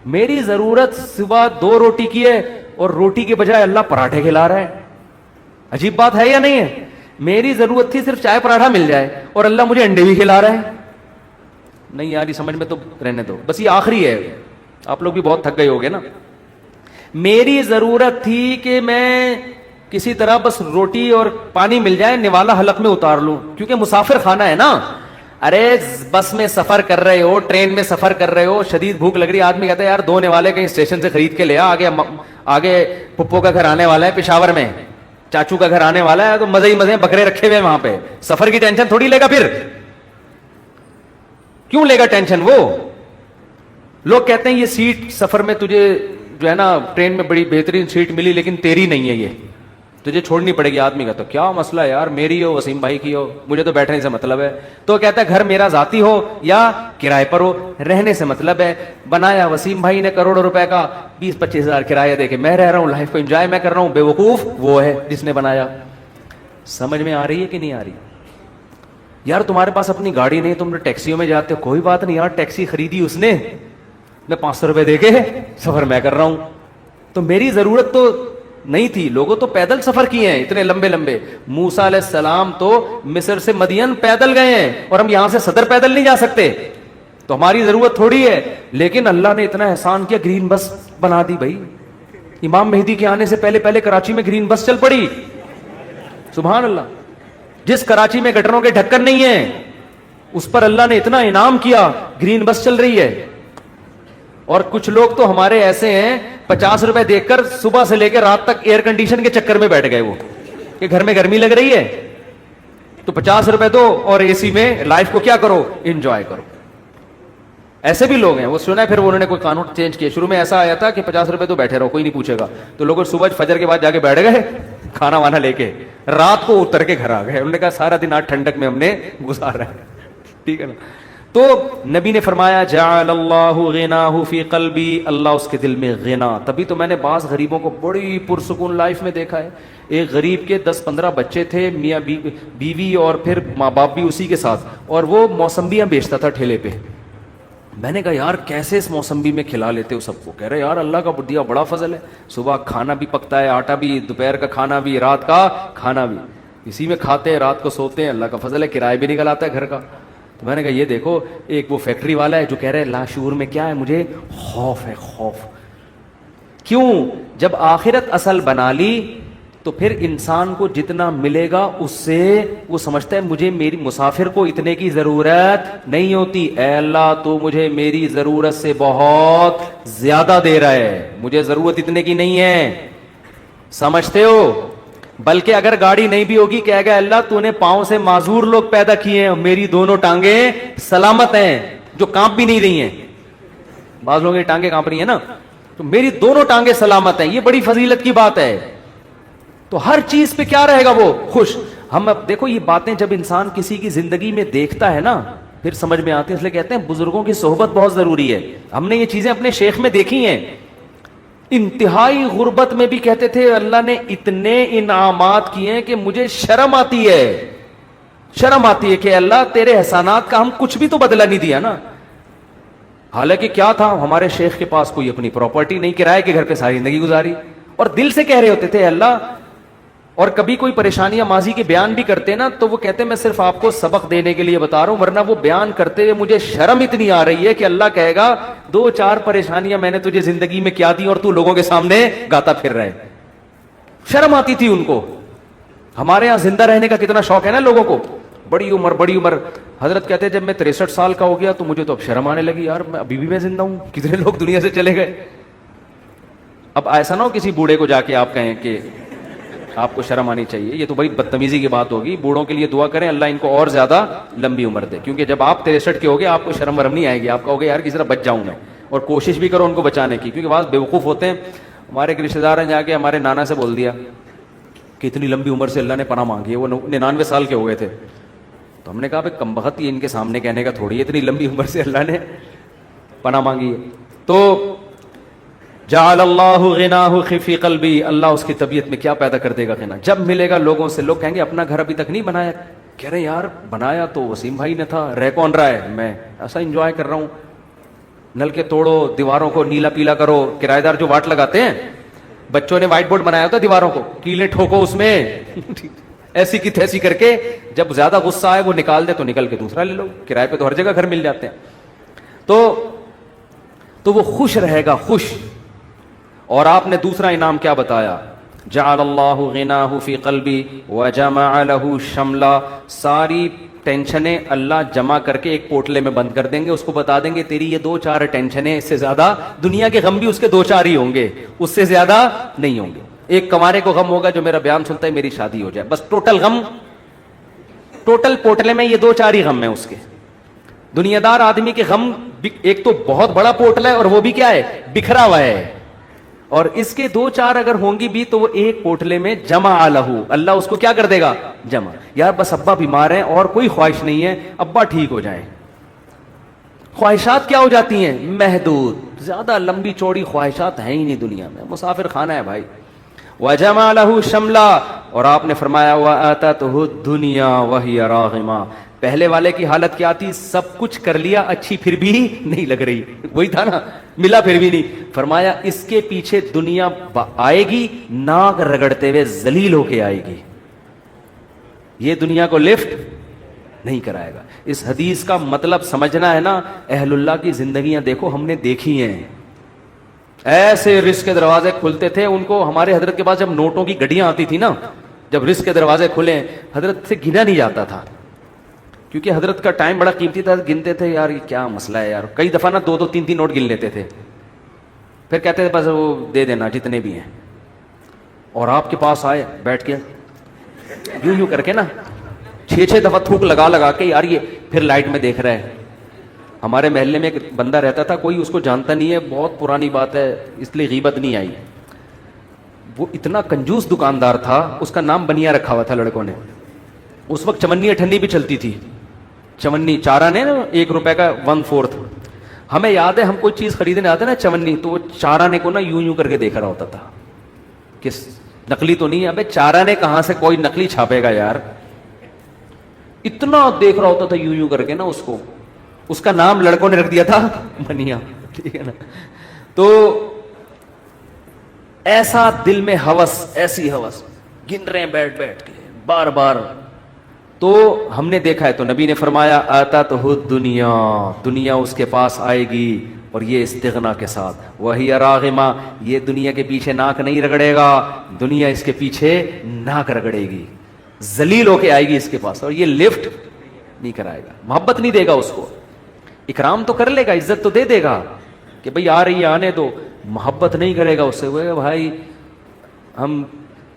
میری ضرورت صبح 2 روٹی کی ہے اور روٹی کے بجائے اللہ پراٹھے کھلا رہا ہے. عجیب بات ہے یا نہیں ہے. میری ضرورت تھی صرف چائے پراٹھا مل جائے اور اللہ مجھے انڈے بھی کھلا رہا ہے. نہیں یار یہ سمجھ میں تو رہنے دو, بس یہ آخری ہے. آپ لوگ بھی بہت تھک گئے ہوگے نا. میری ضرورت تھی کہ میں کسی طرح بس روٹی اور پانی مل جائے, نوالا حلق میں اتار لوں, کیونکہ مسافر خانہ ہے نا. ارے بس میں سفر کر رہے ہو, ٹرین میں سفر کر رہے ہو, شدید بھوک لگ رہی ہے, آدمی کہتا ہے یار 2 نوالے کہیں اسٹیشن سے خرید کے لے آ, آگے پپو کا گھر آنے والا ہے پشاور میں, چاچو کا گھر آنے والا ہے, تو مزے ہی مزے بکرے رکھے ہوئے وہاں پہ. سفر کی ٹینشن تھوڑی لے گا, پھر کیوں لے گا ٹینشن. وہ لوگ کہتے ہیں یہ سیٹ سفر میں تجھے جو ہے نا ٹرین میں بڑی بہترین سیٹ ملی لیکن تیری نہیں ہے, یہ تجھے چھوڑنی پڑے گی. آدمی کا تو کیا مسئلہ ہے یار, میری ہو وسیم بھائی کی ہو, مجھے تو بیٹھنے سے مطلب ہے. تو کہتا ہے گھر میرا ذاتی ہو یا کرائے پر ہو, رہنے سے مطلب ہے. بنایا وسیم بھائی نے کروڑوں روپے کا, 20-25 ہزار کرایہ دے کے میں رہ رہا ہوں, لائف کو انجوائے میں کر رہا ہوں. بیوقوف وہ ہے جس نے بنایا. سمجھ میں آ رہی ہے کہ نہیں آ رہی. یار تمہارے پاس اپنی گاڑی نہیں, تم ٹیکسیوں میں جاتے ہو, کوئی بات نہیں یار, ٹیکسی خریدی اس نے, میں 500 روپے دے کے سفر میں کر رہا ہوں. تو میری ضرورت تو نہیں تھی. لوگوں تو پیدل سفر کیے ہیں اتنے لمبے لمبے. موسیٰ علیہ السلام تو مصر سے مدین پیدل گئے ہیں, اور ہم یہاں سے صدر پیدل نہیں جا سکتے. تو ہماری ضرورت تھوڑی ہے, لیکن اللہ نے اتنا احسان کیا, گرین بس بنا دی بھائی. امام مہدی کے آنے سے پہلے کراچی میں گرین بس چل پڑی. سبحان اللہ. جس کراچی میں گٹروں کے ڈھکن نہیں ہیں اس پر اللہ نے اتنا انعام کیا, گرین بس چل رہی ہے. اور کچھ لوگ تو ہمارے ایسے ہیں 50 روپے دیکھ کر صبح سے لے کے رات تک ایئر کنڈیشن کے چکر میں بیٹھ گئے, وہ کہ گھر میں گرمی لگ رہی ہے تو 50 روپے دو اور اے سی میں لائف کو کیا کرو, انجوائے کرو. ایسے بھی لوگ ہیں. وہ سنا ہے پھر انہوں نے کوئی قانون چینج کیا. شروع میں ایسا آیا تھا کہ 50 روپے تو بیٹھے رہو, کوئی نہیں پوچھے گا. تو لوگ صبح فجر کے بعد جا کے بیٹھ گئے کھانا وانا لے کے, رات کو اتر کے گھر آ گئے. انہوں نے کہا سارا دن آج ٹھنڈک میں ہم نے گزارا ہے. ٹھیک ہے نا. تو نبی نے فرمایا جعل اللہ غناہ فی قلبی, اللہ اس کے دل میں غنا. تبھی تو میں نے بعض غریبوں کو بڑی پرسکون لائف میں دیکھا ہے. ایک غریب کے 10-15 بچے تھے, میاں بیوی اور پھر ماں باپ بھی اسی کے ساتھ, اور وہ موسمبیاں بیچتا تھا ٹھیلے پہ. میں نے کہا یار کیسے اس موسمبی میں کھلا لیتے ہو سب کو. کہہ رہے یار اللہ کا دیا بڑا فضل ہے, صبح کھانا بھی پکتا ہے, آٹا بھی, دوپہر کا کھانا بھی, رات کا کھانا بھی, اسی میں کھاتے ہیں, رات کو سوتے ہیں. اللہ کا فضل ہے, کرایہ بھی نکل آتا ہے گھر کا. تو میں نے کہا یہ دیکھو, ایک وہ فیکٹری والا ہے جو کہہ رہے لاشعور میں کیا ہے, مجھے خوف ہے, خوف. کیوں؟ جب آخرت اصل بنا لی تو پھر انسان کو جتنا ملے گا اس سے وہ سمجھتا ہے مجھے میری مسافر کو اتنے کی ضرورت نہیں ہوتی. اے اللہ تو مجھے میری ضرورت سے بہت زیادہ دے رہا ہے, مجھے ضرورت اتنے کی نہیں ہے. سمجھتے ہو؟ بلکہ اگر گاڑی نہیں بھی ہوگی کہے گا اللہ تو نے پاؤں سے معذور لوگ پیدا کیے ہیں، میری دونوں ٹانگیں سلامت ہیں جو کانپ بھی نہیں رہی ہیں. بعض لوگوں کی ٹانگیں کانپ رہی ہیں نا، تو میری دونوں ٹانگیں سلامت ہیں. یہ بڑی فضیلت کی بات ہے. تو ہر چیز پہ کیا رہے گا وہ خوش. ہم اب دیکھو یہ باتیں جب انسان کسی کی زندگی میں دیکھتا ہے نا پھر سمجھ میں آتی ہے. اس لیے کہتے ہیں بزرگوں کی صحبت بہت ضروری ہے. ہم نے یہ چیزیں اپنے شیخ میں دیکھی ہیں. انتہائی غربت میں بھی کہتے تھے اللہ نے اتنے انعامات کیے ہیں کہ مجھے شرم آتی ہے، شرم آتی ہے کہ اللہ تیرے احسانات کا ہم کچھ بھی تو بدلہ نہیں دیا نا. حالانکہ کیا تھا، ہمارے شیخ کے پاس کوئی اپنی پراپرٹی نہیں، کرائے کے گھر پہ ساری زندگی گزاری، اور دل سے کہہ رہے ہوتے تھے اللہ. اور کبھی کوئی پریشانیاں ماضی کے بیان بھی کرتے نا تو وہ کہتے میں صرف آپ کو سبق دینے کے لیے بتا رہا ہوں، ورنہ وہ بیان کرتے ہوئے مجھے شرم اتنی آ رہی ہے کہ اللہ کہے گا 2-4 پریشانیاں میں نے تجھے زندگی میں کیا دی اور تو لوگوں کے سامنے گاتا پھر رہے. شرم آتی تھی ان کو. ہمارے یہاں زندہ رہنے کا کتنا شوق ہے نا لوگوں کو، بڑی عمر بڑی عمر. حضرت کہتے ہیں جب میں 63 سال کا ہو گیا تو مجھے تو اب شرم آنے لگی، یار میں ابھی بھی میں زندہ ہوں، کتنے لوگ دنیا سے چلے گئے. اب ایسا نہ ہو کسی بوڑھے کو جا کے آپ کہیں کہ آپ کو شرم آنی چاہیے، یہ تو بڑی بدتمیزی کی بات ہوگی. بوڑھوں کے لیے دعا کریں اللہ ان کو اور زیادہ لمبی عمر دے، کیونکہ جب آپ 63 کے ہوگے آپ کو شرم ورم نہیں آئے گی، آپ کہوگے یار کسی طرح بچ جاؤں میں. اور کوشش بھی کرو ان کو بچانے کی، کیونکہ بعض بیوقوف ہوتے ہیں. ہمارے ایک رشتے دار ہیں جا کے ہمارے نانا سے بول دیا کہ اتنی لمبی عمر سے اللہ نے پناہ مانگی ہے، وہ 99 سال کے ہو گئے تھے. تو ہم نے کہا بھائی کم بخت یہ ان کے سامنے کہنے کا تھوڑی ہے، اتنی لمبی عمر سے اللہ نے پناہ مانگی ہے. تو جعل اللہ غناہ فی قلبی، اللہ اس کی طبیعت میں کیا پیدا کر دے گا غنا. جب ملے گا لوگوں سے لوگ کہیں گے اپنا گھر ابھی تک نہیں بنایا، کہہ رہے یار بنایا تو وسیم بھائی نے تھا، رہ کون رہا ہے، میں ایسا انجوائے کر رہا ہوں. نل کے توڑو، دیواروں کو نیلا پیلا کرو. کرایہ دار جو واٹ لگاتے ہیں، بچوں نے وائٹ بورڈ بنایا ہوتا ہے دیواروں کو، کیلیں ٹھوکو اس میں ایسی کی تیسی کر کے. جب زیادہ غصہ آئے وہ نکال دے تو نکل کے دوسرا لے لو. کرائے پہ تو ہر جگہ گھر مل جاتے ہیں. تو وہ خوش رہے گا، خوش. اور آپ نے دوسرا انعام کیا بتایا، جعل اللہ غناہ فی قلبی وجمع له شملا. ساری ٹینشنیں اللہ جمع کر کے ایک پوٹلے میں بند کر دیں گے. اس کو بتا دیں گے تیری یہ 2-4 ٹینشنیں، اس سے زیادہ دنیا کے غم بھی اس کے 2-4 ہی ہوں گے، اس سے زیادہ نہیں ہوں گے. ایک کمارے کو غم ہوگا جو میرا بیان سنتا ہے میری شادی ہو جائے، بس ٹوٹل غم، ٹوٹل پوٹلے میں یہ 2-4 ہی غم ہیں اس کے. دنیا دار آدمی کے غم ایک تو بہت بڑا پوٹلا ہے اور وہ بھی کیا ہے، بکھرا ہوا ہے. اور اس کے 2-4 اگر ہوں گی بھی تو وہ ایک پوٹلے میں جمع لہو، اللہ اس کو کیا کر دے گا، جمع. یار بس ابا بیمار ہیں اور کوئی خواہش نہیں ہے، ابا ٹھیک ہو جائیں. خواہشات کیا ہو جاتی ہیں، محدود. زیادہ لمبی چوڑی خواہشات ہیں ہی نہیں دنیا میں، مسافر خانہ ہے بھائی. وجمع له شملا. اور آپ نے فرمایا واتته الدنيا وهي راغمه. پہلے والے کی حالت کیا تھی، سب کچھ کر لیا اچھی پھر بھی نہیں لگ رہی، وہی تھا نا، ملا پھر بھی نہیں. فرمایا اس کے پیچھے دنیا آئے گی ناک رگڑتے ہوئے ذلیل ہو کے آئے گی، یہ دنیا کو لفٹ نہیں کرائے گا. اس حدیث کا مطلب سمجھنا ہے نا. اہل اللہ کی زندگیاں دیکھو، ہم نے دیکھی ہیں. ایسے رزق کے دروازے کھلتے تھے ان کو. ہمارے حضرت کے پاس جب نوٹوں کی گڈیاں آتی تھی نا، جب رزق کے دروازے کھلے، حضرت سے گنا نہیں جاتا تھا، کیونکہ حضرت کا ٹائم بڑا قیمتی تھا. گنتے تھے یار یہ کیا مسئلہ ہے یار، کئی دفعہ نا 2-2 3-3 نوٹ گن لیتے تھے، پھر کہتے تھے بس وہ دے دینا جتنے بھی ہیں. اور آپ کے پاس آئے بیٹھ کے یوں کر کے نا 6-6 دفعہ تھوک لگا کے یار یہ پھر لائٹ میں دیکھ رہا ہے. ہمارے محلے میں ایک بندہ رہتا تھا، کوئی اس کو جانتا نہیں ہے، بہت پرانی بات ہے اس لیے غیبت نہیں آئی. وہ اتنا کنجوس دکاندار تھا، اس کا نام بنیا رکھا ہوا تھا لڑکوں نے. اس وقت چمنی اٹھنی بھی چلتی تھی، چمنی چارہ نے 1 روپے کا 1/4. ہمیں یاد ہے ہم کوئی چیز خریدنے آتے نا چمنی، تو وہ چارہ نے کو نا یوں کر کے دیکھ رہا ہوتا تھا کہ نقلی تو نہیں ہے. ابے چارہ نے کہاں سے کوئی نقلی چھاپے گا یار، اتنا دیکھ رہا ہوتا تھا یوں کر کے نا اس کو. اس کا نام لڑکوں نے رکھ دیا تھا بنیا، ٹھیک ہے نا. تو ایسا دل میں ہوس، ایسی ہوس، گن رہے ہیں بیٹھ کے بار بار. تو ہم نے دیکھا ہے، تو نبی نے فرمایا آتاتہ الدنیا، دنیا اس کے پاس آئے گی اور یہ استغنا کے ساتھ. وہی راغمہ، یہ دنیا کے پیچھے ناک نہیں رگڑے گا، دنیا اس کے پیچھے ناک رگڑے گی، ذلیل ہو کے آئے گی اس کے پاس. اور یہ لفٹ نہیں کرائے گا، محبت نہیں دے گا اس کو. اکرام تو کر لے گا، عزت تو دے دے گا کہ بھئی آ رہی ہے آنے دو، محبت نہیں کرے گا اس سے. وہ بھائی ہم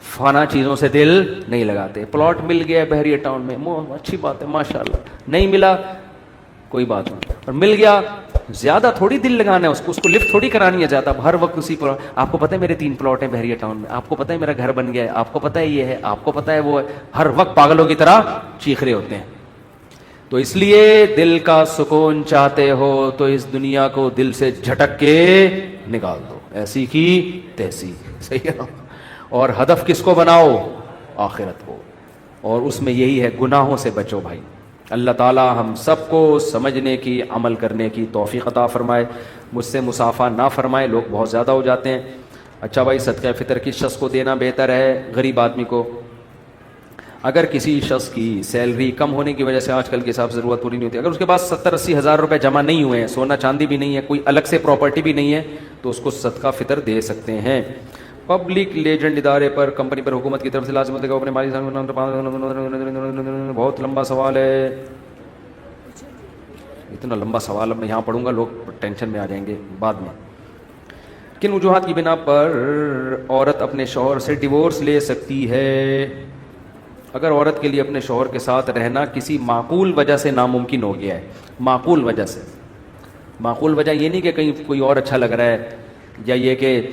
فنا چیزوں سے دل نہیں لگاتے. پلاٹ مل گیا بحریہ ٹاؤن میں، اچھی بات ہے ماشاءاللہ. نہیں ملا کوئی بات نہیں، اور مل گیا زیادہ تھوڑی دل لگانا ہے اس کو لفٹ تھوڑی کرانی ہے زیادہ، ہر وقت اسی پر. آپ کو پتہ ہے میرے 3 پلاٹ ہیں بحریہ ٹاؤن میں، آپ کو پتہ ہے میرا گھر بن گیا ہے، آپ کو پتہ ہے یہ ہے، آپ کو پتہ ہے وہ ہے، ہر وقت پاگلوں کی طرح چیخ رہے ہوتے ہیں. تو اس لیے دل کا سکون چاہتے ہو تو اس دنیا کو دل سے جھٹک کے نکال دو، ایسی کی تیسی. صحیح ہے. اور ہدف کس کو بناؤ؟ آخرت کو. اور اس میں یہی ہے گناہوں سے بچو بھائی. اللہ تعالی ہم سب کو سمجھنے کی، عمل کرنے کی توفیق عطا فرمائے، مجھ سے مسافہ نہ فرمائے، لوگ بہت زیادہ ہو جاتے ہیں. اچھا بھائی، صدقہ فطر کس شخص کو دینا بہتر ہے؟ غریب آدمی کو. اگر کسی شخص کی سیلری کم ہونے کی وجہ سے آج کل کے حساب سے ضرورت پوری نہیں ہوتی، اگر اس کے پاس 70-80 ہزار روپے جمع نہیں ہوئے ہیں، سونا چاندی بھی نہیں ہے، کوئی الگ سے پراپرٹی بھی نہیں ہے، تو اس کو صدقہ فطر دے سکتے ہیں. پبلک لیجنڈ ادارے پر، کمپنی پر حکومت کی طرف سے لازم ہوتا ہے کہ اپنے مالی بہت لمبا سوال ہے. اتنا لمبا سوال اب میں یہاں پڑھوں گا لوگ ٹینشن میں آ جائیں گے بعد میں. کن وجوہات کی بنا پر عورت اپنے شوہر سے ڈیورس لے سکتی ہے؟ اگر عورت کے لیے اپنے شوہر کے ساتھ رہنا کسی معقول وجہ سے ناممکن ہو گیا ہے، معقول وجہ سے، معقول وجہ یہ نہیں کہ کہیں کوئی اور اچھا لگ رہا ہے یا یہ کہ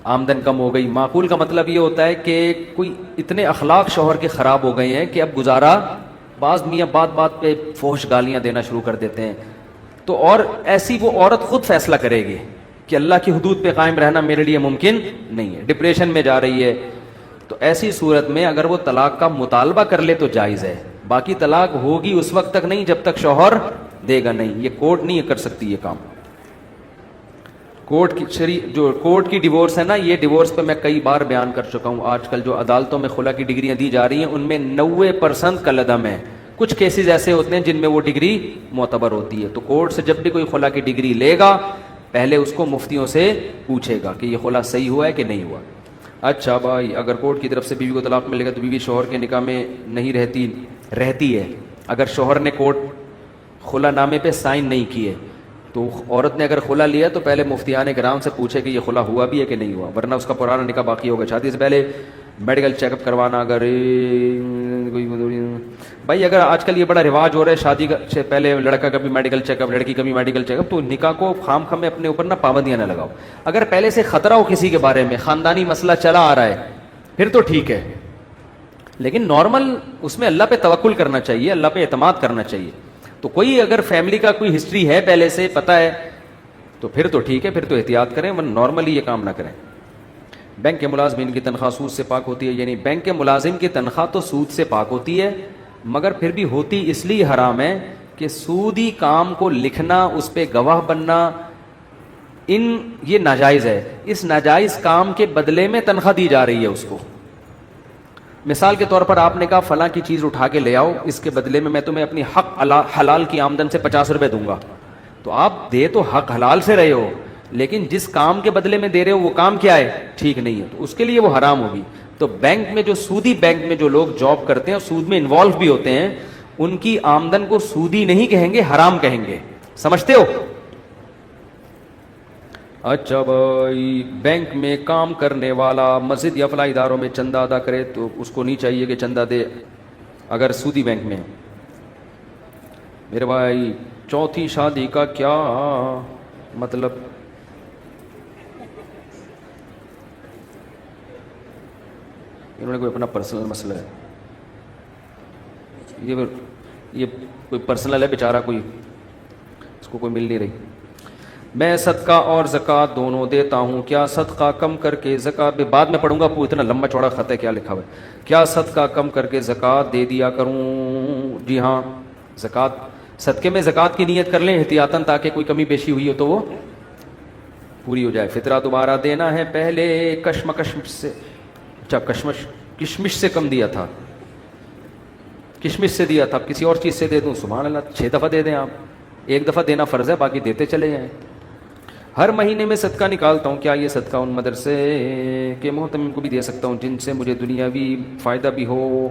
آمدن کم ہو گئی. معقول کا مطلب یہ ہوتا ہے کہ کوئی اتنے اخلاق شوہر کے خراب ہو گئے ہیں کہ اب گزارا، بعض میاں بات بات پہ فحش گالیاں دینا شروع کر دیتے ہیں. تو اور ایسی وہ عورت خود فیصلہ کرے گی کہ اللہ کی حدود پہ قائم رہنا میرے لیے ممکن نہیں ہے، ڈپریشن میں جا رہی ہے. تو ایسی صورت میں اگر وہ طلاق کا مطالبہ کر لے تو جائز ہے. باقی طلاق ہوگی اس وقت تک نہیں جب تک شوہر دے گا نہیں. یہ کورٹ نہیں کر سکتی یہ کام. کورٹ کی ڈیورس ہے نا، یہ ڈیورس پہ میں کئی بار بیان کر چکا ہوں. آج کل جو عدالتوں میں خلا کی ڈگریاں دی جا رہی ہیں ان میں 90% کالعدم ہے. کچھ کیسز ایسے ہوتے ہیں جن میں وہ ڈگری معتبر ہوتی ہے. تو کورٹ سے جب بھی کوئی خلا کی ڈگری لے گا پہلے اس کو مفتیوں سے پوچھے گا کہ یہ خلا صحیح ہوا ہے کہ نہیں ہوا. اچھا بھائی، اگر کورٹ کی طرف سے بیوی کو طلاق ملے گا تو بیوی شوہر کے نکاح میں نہیں رہتی ہے. اگر شوہر نے کورٹ خلا نامے پہ سائن نہیں کیے تو عورت نے اگر خلا لیا تو پہلے مفتیان کرام سے پوچھے کہ یہ خلا ہوا بھی ہے کہ نہیں ہوا، ورنہ اس کا پرانا نکاح باقی ہوگا. شادی سے پہلے میڈیکل چیک اپ کروانا. اگر بھائی اگر آج کل یہ بڑا رواج ہو رہا ہے شادی سے پہلے لڑکا کا بھی میڈیکل چیک اپ، لڑکی کا بھی میڈیکل چیک اپ، تو نکاح کو خام خام میں اپنے اوپر نہ پابندیاں نہ لگاؤ. اگر پہلے سے خطرہ ہو کسی کے بارے میں، خاندانی مسئلہ چلا آ رہا ہے، پھر تو ٹھیک ہے. لیکن نارمل اس میں اللہ پہ توکل کرنا چاہیے، اللہ پہ اعتماد کرنا چاہیے. تو کوئی اگر فیملی کا کوئی ہسٹری ہے پہلے سے پتہ ہے تو پھر تو ٹھیک ہے، پھر تو احتیاط کریں، ورنہ نارملی یہ کام نہ کریں. بینک کے ملازمین کی تنخواہ سود سے پاک ہوتی ہے؟ یعنی بینک کے ملازم کی تنخواہ تو سود سے پاک ہوتی ہے، مگر پھر بھی ہوتی اس لیے حرام ہے کہ سودی کام کو لکھنا، اس پہ گواہ بننا، یہ ناجائز ہے. اس ناجائز کام کے بدلے میں تنخواہ دی جا رہی ہے اس کو. مثال کے طور پر آپ نے کہا فلاں کی چیز اٹھا کے لے آؤ، اس کے بدلے میں تمہیں اپنی حق حلال کی آمدن سے 50 روپے دوں گا. تو آپ دے تو حق حلال سے رہے ہو، لیکن جس کام کے بدلے میں دے رہے ہو وہ کام کیا ہے؟ ٹھیک نہیں ہے، تو اس کے لیے وہ حرام ہوگی. تو بینک میں جو سودی بینک میں جو لوگ جاب کرتے ہیں، سود میں انوالو بھی ہوتے ہیں، ان کی آمدن کو سودی نہیں کہیں گے، حرام کہیں گے. سمجھتے ہو؟ اچھا بھائی، بینک میں کام کرنے والا مسجد یا فلاح اداروں میں چندہ ادا کرے تو اس کو نہیں چاہیے کہ چندہ دے اگر سودی بینک میں. میرے بھائی، چوتھی شادی کا کیا مطلب؟ انہوں نے کوئی اپنا پرسنل مسئلہ ہے، یہ کوئی پرسنل ہے بیچارہ، کوئی اس کو کوئی مل نہیں رہی. میں صدقہ اور زکوٰۃ دونوں دیتا ہوں، کیا صدقہ کم کر کے زکوٰۃ بھی بعد میں پڑھوں گا، اتنا لمبا چوڑا خط ہے کیا لکھا ہوا ہے. کیا صدقہ کم کر کے زکوٰۃ دے دیا کروں؟ جی ہاں، صدقے میں زکوٰۃ کی نیت کر لیں احتیاطاً، تاکہ کوئی کمی بیشی ہوئی ہو تو وہ پوری ہو جائے. فطرہ دوبارہ دینا ہے، پہلے کشمش سے کم دیا تھا، کشمش سے دیا تھا، اب کسی اور چیز سے دے دوں؟ سبحان اللہ، 6 دفعہ دے دیں آپ. 1 دفعہ دینا فرض ہے، باقی دیتے چلے جائیں. ہر مہینے میں صدقہ نکالتا ہوں، کیا یہ صدقہ ان مدرسے کے محتمم کو بھی دے سکتا ہوں جن سے مجھے دنیاوی فائدہ بھی ہو؟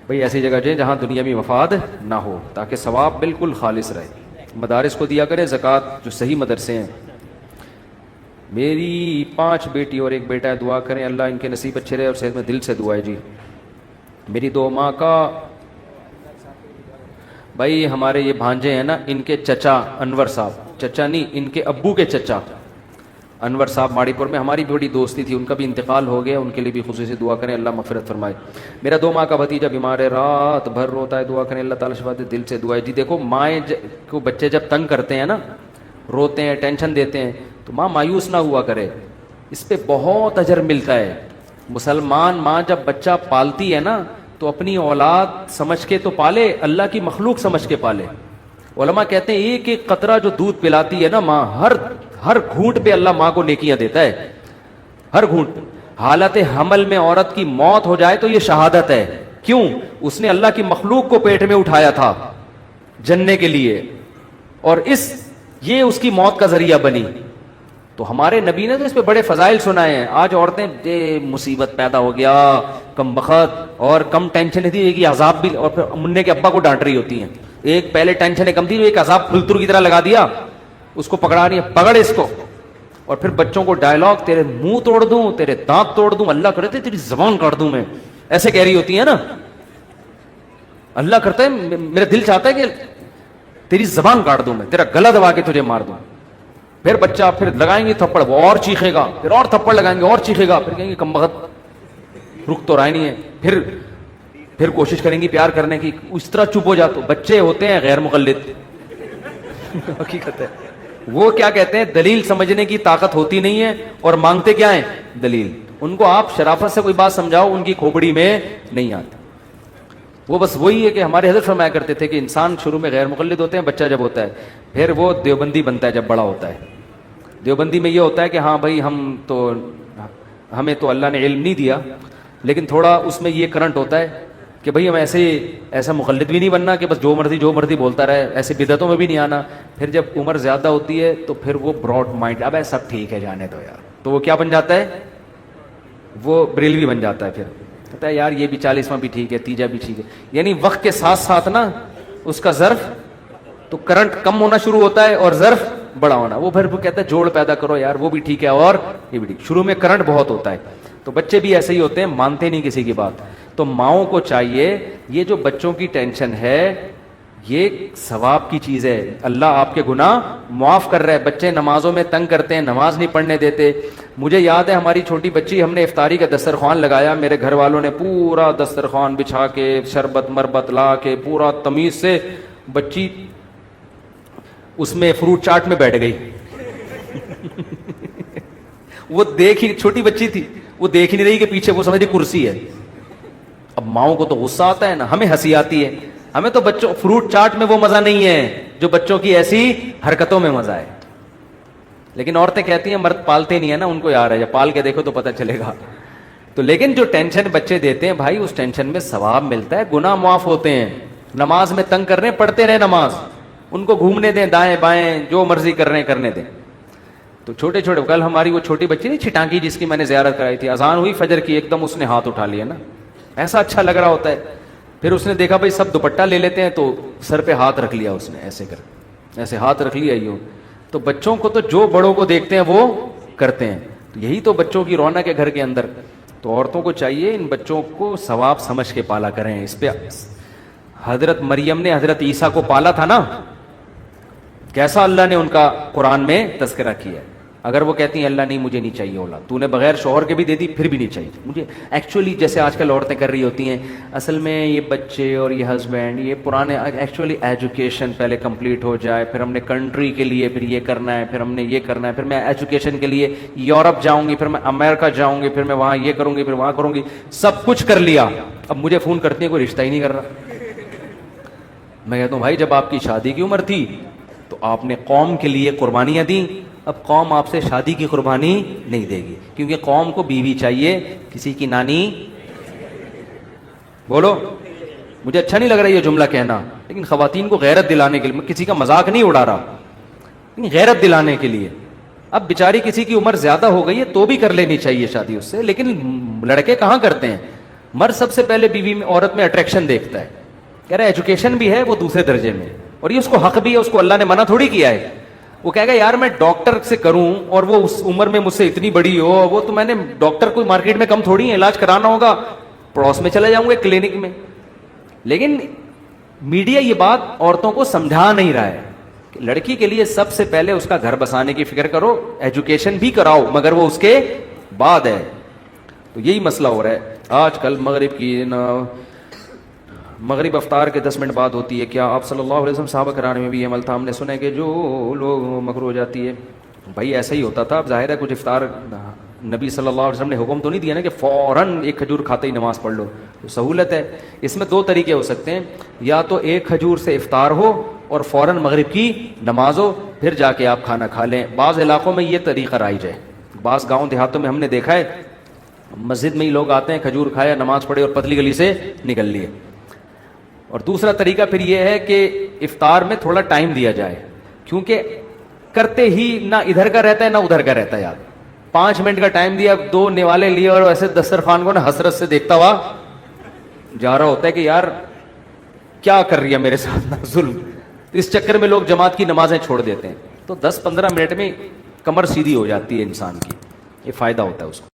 بھئی ایسی جگہ جائیں جہاں دنیاوی مفاد نہ ہو، تاکہ ثواب بالکل خالص رہے. مدارس کو دیا کرے زکوٰۃ، جو صحیح مدرسے ہیں. میری 5 بیٹی اور 1 بیٹا ہے, دعا کریں اللہ ان کے نصیب اچھے رہے اور صحت میں. دل سے دعا ہے جی. میری 2 ماں کا بھائی ہمارے یہ بھانجے ہیں نا, ان کے چچا انور صاحب, چچا نہیں ان کے ابو کے چچا انور صاحب ماڑی پور میں ہماری بڑی دوستی تھی, ان کا بھی انتقال ہو گیا, ان کے لیے بھی خصوصی دعا کریں اللہ مغفرت فرمائے. میرا 2 ماہ کا بھتیجا بیمار ہے, رات بھر روتا ہے, دعا کریں اللہ تعالیٰ شفا دے. دل سے دعا ہے جی. دیکھو مائیں کو بچے جب تنگ کرتے ہیں نا, روتے ہیں, ٹینشن دیتے ہیں, تو ماں مایوس نہ ہوا کرے, اس پہ بہت اجر ملتا ہے. مسلمان ماں جب بچہ پالتی ہے نا تو اپنی اولاد سمجھ کے تو پالے, اللہ کی مخلوق سمجھ کے پالے. علماء کہتے ہیں ایک ایک قطرہ جو دودھ پلاتی ہے نا ماں, ہر گھونٹ پہ اللہ ماں کو نیکیاں دیتا ہے, ہر گھونٹ. حالت حمل میں عورت کی موت ہو جائے تو یہ شہادت ہے. کیوں؟ اس نے اللہ کی مخلوق کو پیٹ میں اٹھایا تھا جننے کے لیے, اور یہ اس کی موت کا ذریعہ بنی. تو ہمارے نبی نے تو اس پہ بڑے فضائل سنائے ہیں. آج عورتیں مصیبت پیدا ہو گیا, کم بخت اور کم ٹینشن تھی کہ عذاب بھی, اور پھر منہ کے ابا کو ڈانٹ رہی ہوتی ہیں. ایک پہلے ٹینشن کم تھی, ایک عذاب پھلتر کی طرح لگا دیا, اس کو پکڑا رہی ہے, پکڑ اس کو. اور پھر بچوں کو ڈائلاگ, تیرے منہ توڑ دوں, تیرے دانت توڑ دوں, اللہ کرے تیری زبان کاٹ دوں میں, ایسے کہہ رہی ہوتی ہے نا. اللہ کرتا ہے, میرا دل چاہتا ہے کہ تیری زبان کاٹ دوں میں, تیرا گلا دبا کے تجھے مار دوں. پھر بچہ پھر لگائیں گے تھپڑ, وہ اور چیخے گا, پھر اور تھپڑ لگائیں گے اور چیخے گا, پھر کہیں گے کم بخت رک تو رہا نہیں ہے. پھر کوشش کریں گی پیار کرنے کی, اس طرح چپ ہو جاتے. بچے ہوتے ہیں غیر مقلد, حقیقت ہے. وہ کیا کہتے ہیں, دلیل سمجھنے کی طاقت ہوتی نہیں ہے اور مانگتے کیا ہیں, دلیل. ان کو آپ شرافت سے کوئی بات سمجھاؤ, ان کی کھوپڑی میں نہیں آتی. وہ بس وہی ہے کہ ہمارے حضرت فرمایا کرتے تھے کہ انسان شروع میں غیر مقلد ہوتے ہیں, بچہ جب ہوتا ہے پھر وہ دیوبندی بنتا ہے جب بڑا ہوتا ہے. دیوبندی میں یہ ہوتا ہے کہ ہاں بھائی ہمیں تو اللہ نے علم نہیں دیا, لیکن تھوڑا اس میں یہ کرنٹ ہوتا ہے کہ بھائی ہم ایسا مقلد بھی نہیں بننا کہ بس جو مرضی بولتا رہے, ایسے بدعتوں میں بھی نہیں آنا. پھر جب عمر زیادہ ہوتی ہے تو پھر وہ براڈ مائنڈ, اب سب ٹھیک ہے جانے دو یار, تو وہ کیا بن جاتا ہے, وہ بریلوی بن جاتا ہے. پھر کہتا ہے یار یہ بھی 40واں بھی ٹھیک ہے, 30 بھی ٹھیک ہے. یعنی وقت کے ساتھ ساتھ نا اس کا ظرف تو کرنٹ کم ہونا شروع ہوتا ہے اور ظرف بڑا ہونا. وہ پھر وہ کہتا ہے جوڑ پیدا کرو یار, وہ بھی ٹھیک ہے اور یہ بھی ٹھیک. شروع میں کرنٹ بہت ہوتا ہے. تو بچے بھی ایسے ہی ہوتے ہیں, مانتے نہیں کسی کی بات. تو ماؤں کو چاہیے, یہ جو بچوں کی ٹینشن ہے یہ ثواب کی چیز ہے. اللہ آپ کے گناہ معاف کر رہا ہے. بچے نمازوں میں تنگ کرتے ہیں, نماز نہیں پڑھنے دیتے. مجھے یاد ہے ہماری چھوٹی بچی, ہم نے افطاری کا دسترخوان لگایا, میرے گھر والوں نے پورا دسترخوان بچھا کے شربت مربت لا کے پورا تمیز سے, بچی اس میں فروٹ چاٹ میں بیٹھ گئی. وہ چھوٹی بچی تھی, وہ دیکھ نہیں رہی کہ پیچھے وہ سمجھ کرسی ہے. اب ماؤں کو تو غصہ آتا ہے نا, ہمیں ہنسی آتی ہے. ہمیں تو بچوں فروٹ چاٹ میں وہ مزہ نہیں ہے جو بچوں کی ایسی حرکتوں میں مزہ ہے. لیکن عورتیں کہتی ہیں مرد پالتے نہیں ہے نا, ان کو یار ہے, جب پال کے دیکھو تو پتہ چلے گا. تو لیکن جو ٹینشن بچے دیتے ہیں بھائی, اس ٹینشن میں ثواب ملتا ہے, گناہ معاف ہوتے ہیں. نماز میں تنگ کر رہے ہیں, پڑھتے رہے نماز, ان کو گھومنے دیں دائیں بائیں, جو مرضی کر رہے ہیں کرنے دیں. تو چھوٹے کل ہماری وہ چھوٹی بچی نہیں چھٹانکی, جس کی میں نے زیارت کرائی تھی, اذان ہوئی فجر کی, ایک دم اس نے ہاتھ اٹھا لیا نا, ایسا اچھا لگ رہا ہوتا ہے. پھر اس نے دیکھا بھائی سب دوپٹہ لے لیتے ہیں, تو سر پہ ہاتھ رکھ لیا اس نے, ایسے ہاتھ رکھ لیا یوں. تو بچوں کو تو جو بڑوں کو دیکھتے ہیں وہ کرتے ہیں. تو یہی تو بچوں کی رونق ہے گھر کے اندر. تو عورتوں کو چاہیے ان بچوں کو ثواب سمجھ کے پالا کریں. اس پہ حضرت مریم نے حضرت عیسیٰ کو پالا تھا نا, کیسا اللہ نے ان کا قرآن میں تذکرہ کیا ہے. اگر وہ کہتی ہیں اللہ نہیں مجھے نہیں چاہیے اولاد, تو نے بغیر شوہر کے بھی دے دی پھر بھی نہیں چاہیے مجھے. ایکچولی جیسے آج کل عورتیں کر رہی ہوتی ہیں, اصل میں یہ بچے اور یہ ہسبینڈ یہ پرانے, ایکچولی ایجوکیشن پہلے کمپلیٹ ہو جائے, پھر ہم نے کنٹری کے لیے پھر یہ کرنا ہے, پھر ہم نے یہ کرنا ہے, پھر میں ایجوکیشن کے لیے یورپ جاؤں گی, پھر میں امریکہ جاؤں گی, پھر میں وہاں یہ کروں گی, پھر وہاں کروں گی, سب کچھ کر لیا. اب مجھے فون کرتی ہیں کوئی رشتہ ہی نہیں کر رہا. میں کہتا ہوں بھائی جب آپ کی شادی کی عمر تھی تو آپ نے قوم کے لیے قربانیاں دیں, اب قوم آپ سے شادی کی قربانی نہیں دے گی, کیونکہ قوم کو بیوی چاہیے, کسی کی نانی. بولو, مجھے اچھا نہیں لگ رہا یہ جملہ کہنا, لیکن خواتین کو غیرت دلانے کے لیے, میں کسی کا مذاق نہیں اڑا رہا, غیرت دلانے کے لیے. اب بیچاری کسی کی عمر زیادہ ہو گئی ہے تو بھی کر لینی چاہیے شادی اس سے, لیکن لڑکے کہاں کرتے ہیں. مرد سب سے پہلے بیوی میں عورت میں اٹریکشن دیکھتا ہے, کہہ رہا ہے ایجوکیشن بھی ہے وہ دوسرے درجے میں, اور یہ اس کو حق بھی ہے, اس کو اللہ نے منع تھوڑی کیا ہے. وہ کہے گا یار میں ڈاکٹر سے کروں اور وہ اس عمر میں مجھ سے اتنی بڑی ہو, وہ تو میں نے ڈاکٹر کوئی مارکیٹ میں کم تھوڑی ہے, علاج کرانا ہوگا پڑوس میں چلا جاؤں گا کلینک میں. لیکن میڈیا یہ بات عورتوں کو سمجھا نہیں رہا ہے کہ لڑکی کے لیے سب سے پہلے اس کا گھر بسانے کی فکر کرو, ایجوکیشن بھی کراؤ مگر وہ اس کے بعد ہے. تو یہی مسئلہ ہو رہا ہے آج کل. مغرب افطار کے 10 منٹ بعد ہوتی ہے, کیا آپ صلی اللہ علیہ وسلم صحابہ کرام میں بھی یہ عمل تھا؟ ہم نے سنا ہے کہ جو لوگ مکروہ ہو جاتی ہے. بھائی ایسا ہی ہوتا تھا. اب ظاہر ہے کچھ افطار نبی صلی اللہ علیہ وسلم نے حکم تو نہیں دیا نا کہ فوراً ایک کھجور کھاتے ہی نماز پڑھ لو, تو سہولت ہے. اس میں 2 طریقے ہو سکتے ہیں, یا تو ایک کھجور سے افطار ہو اور فوراً مغرب کی نماز ہو, پھر جا کے آپ کھانا کھا لیں. بعض علاقوں میں یہ طریقہ رائج ہے, بعض گاؤں دیہاتوں میں ہم نے دیکھا ہے مسجد میں ہی لوگ آتے ہیں, کھجور کھایا, نماز پڑھے اور پتلی گلی سے نکل لیے. اور دوسرا طریقہ پھر یہ ہے کہ افطار میں تھوڑا ٹائم دیا جائے, کیونکہ کرتے ہی نہ ادھر کا رہتا ہے نہ ادھر کا رہتا ہے. یار 5 منٹ کا ٹائم دیا, 2 نوالے لیے اور ایسے دسترخوان کو نا حسرت سے دیکھتا ہوا جا رہا ہوتا ہے کہ یار کیا کر رہی ہے میرے ساتھ نا ظلم. اس چکر میں لوگ جماعت کی نمازیں چھوڑ دیتے ہیں. تو 10-15 منٹ میں کمر سیدھی ہو جاتی ہے انسان کی, یہ فائدہ ہوتا ہے اس کو.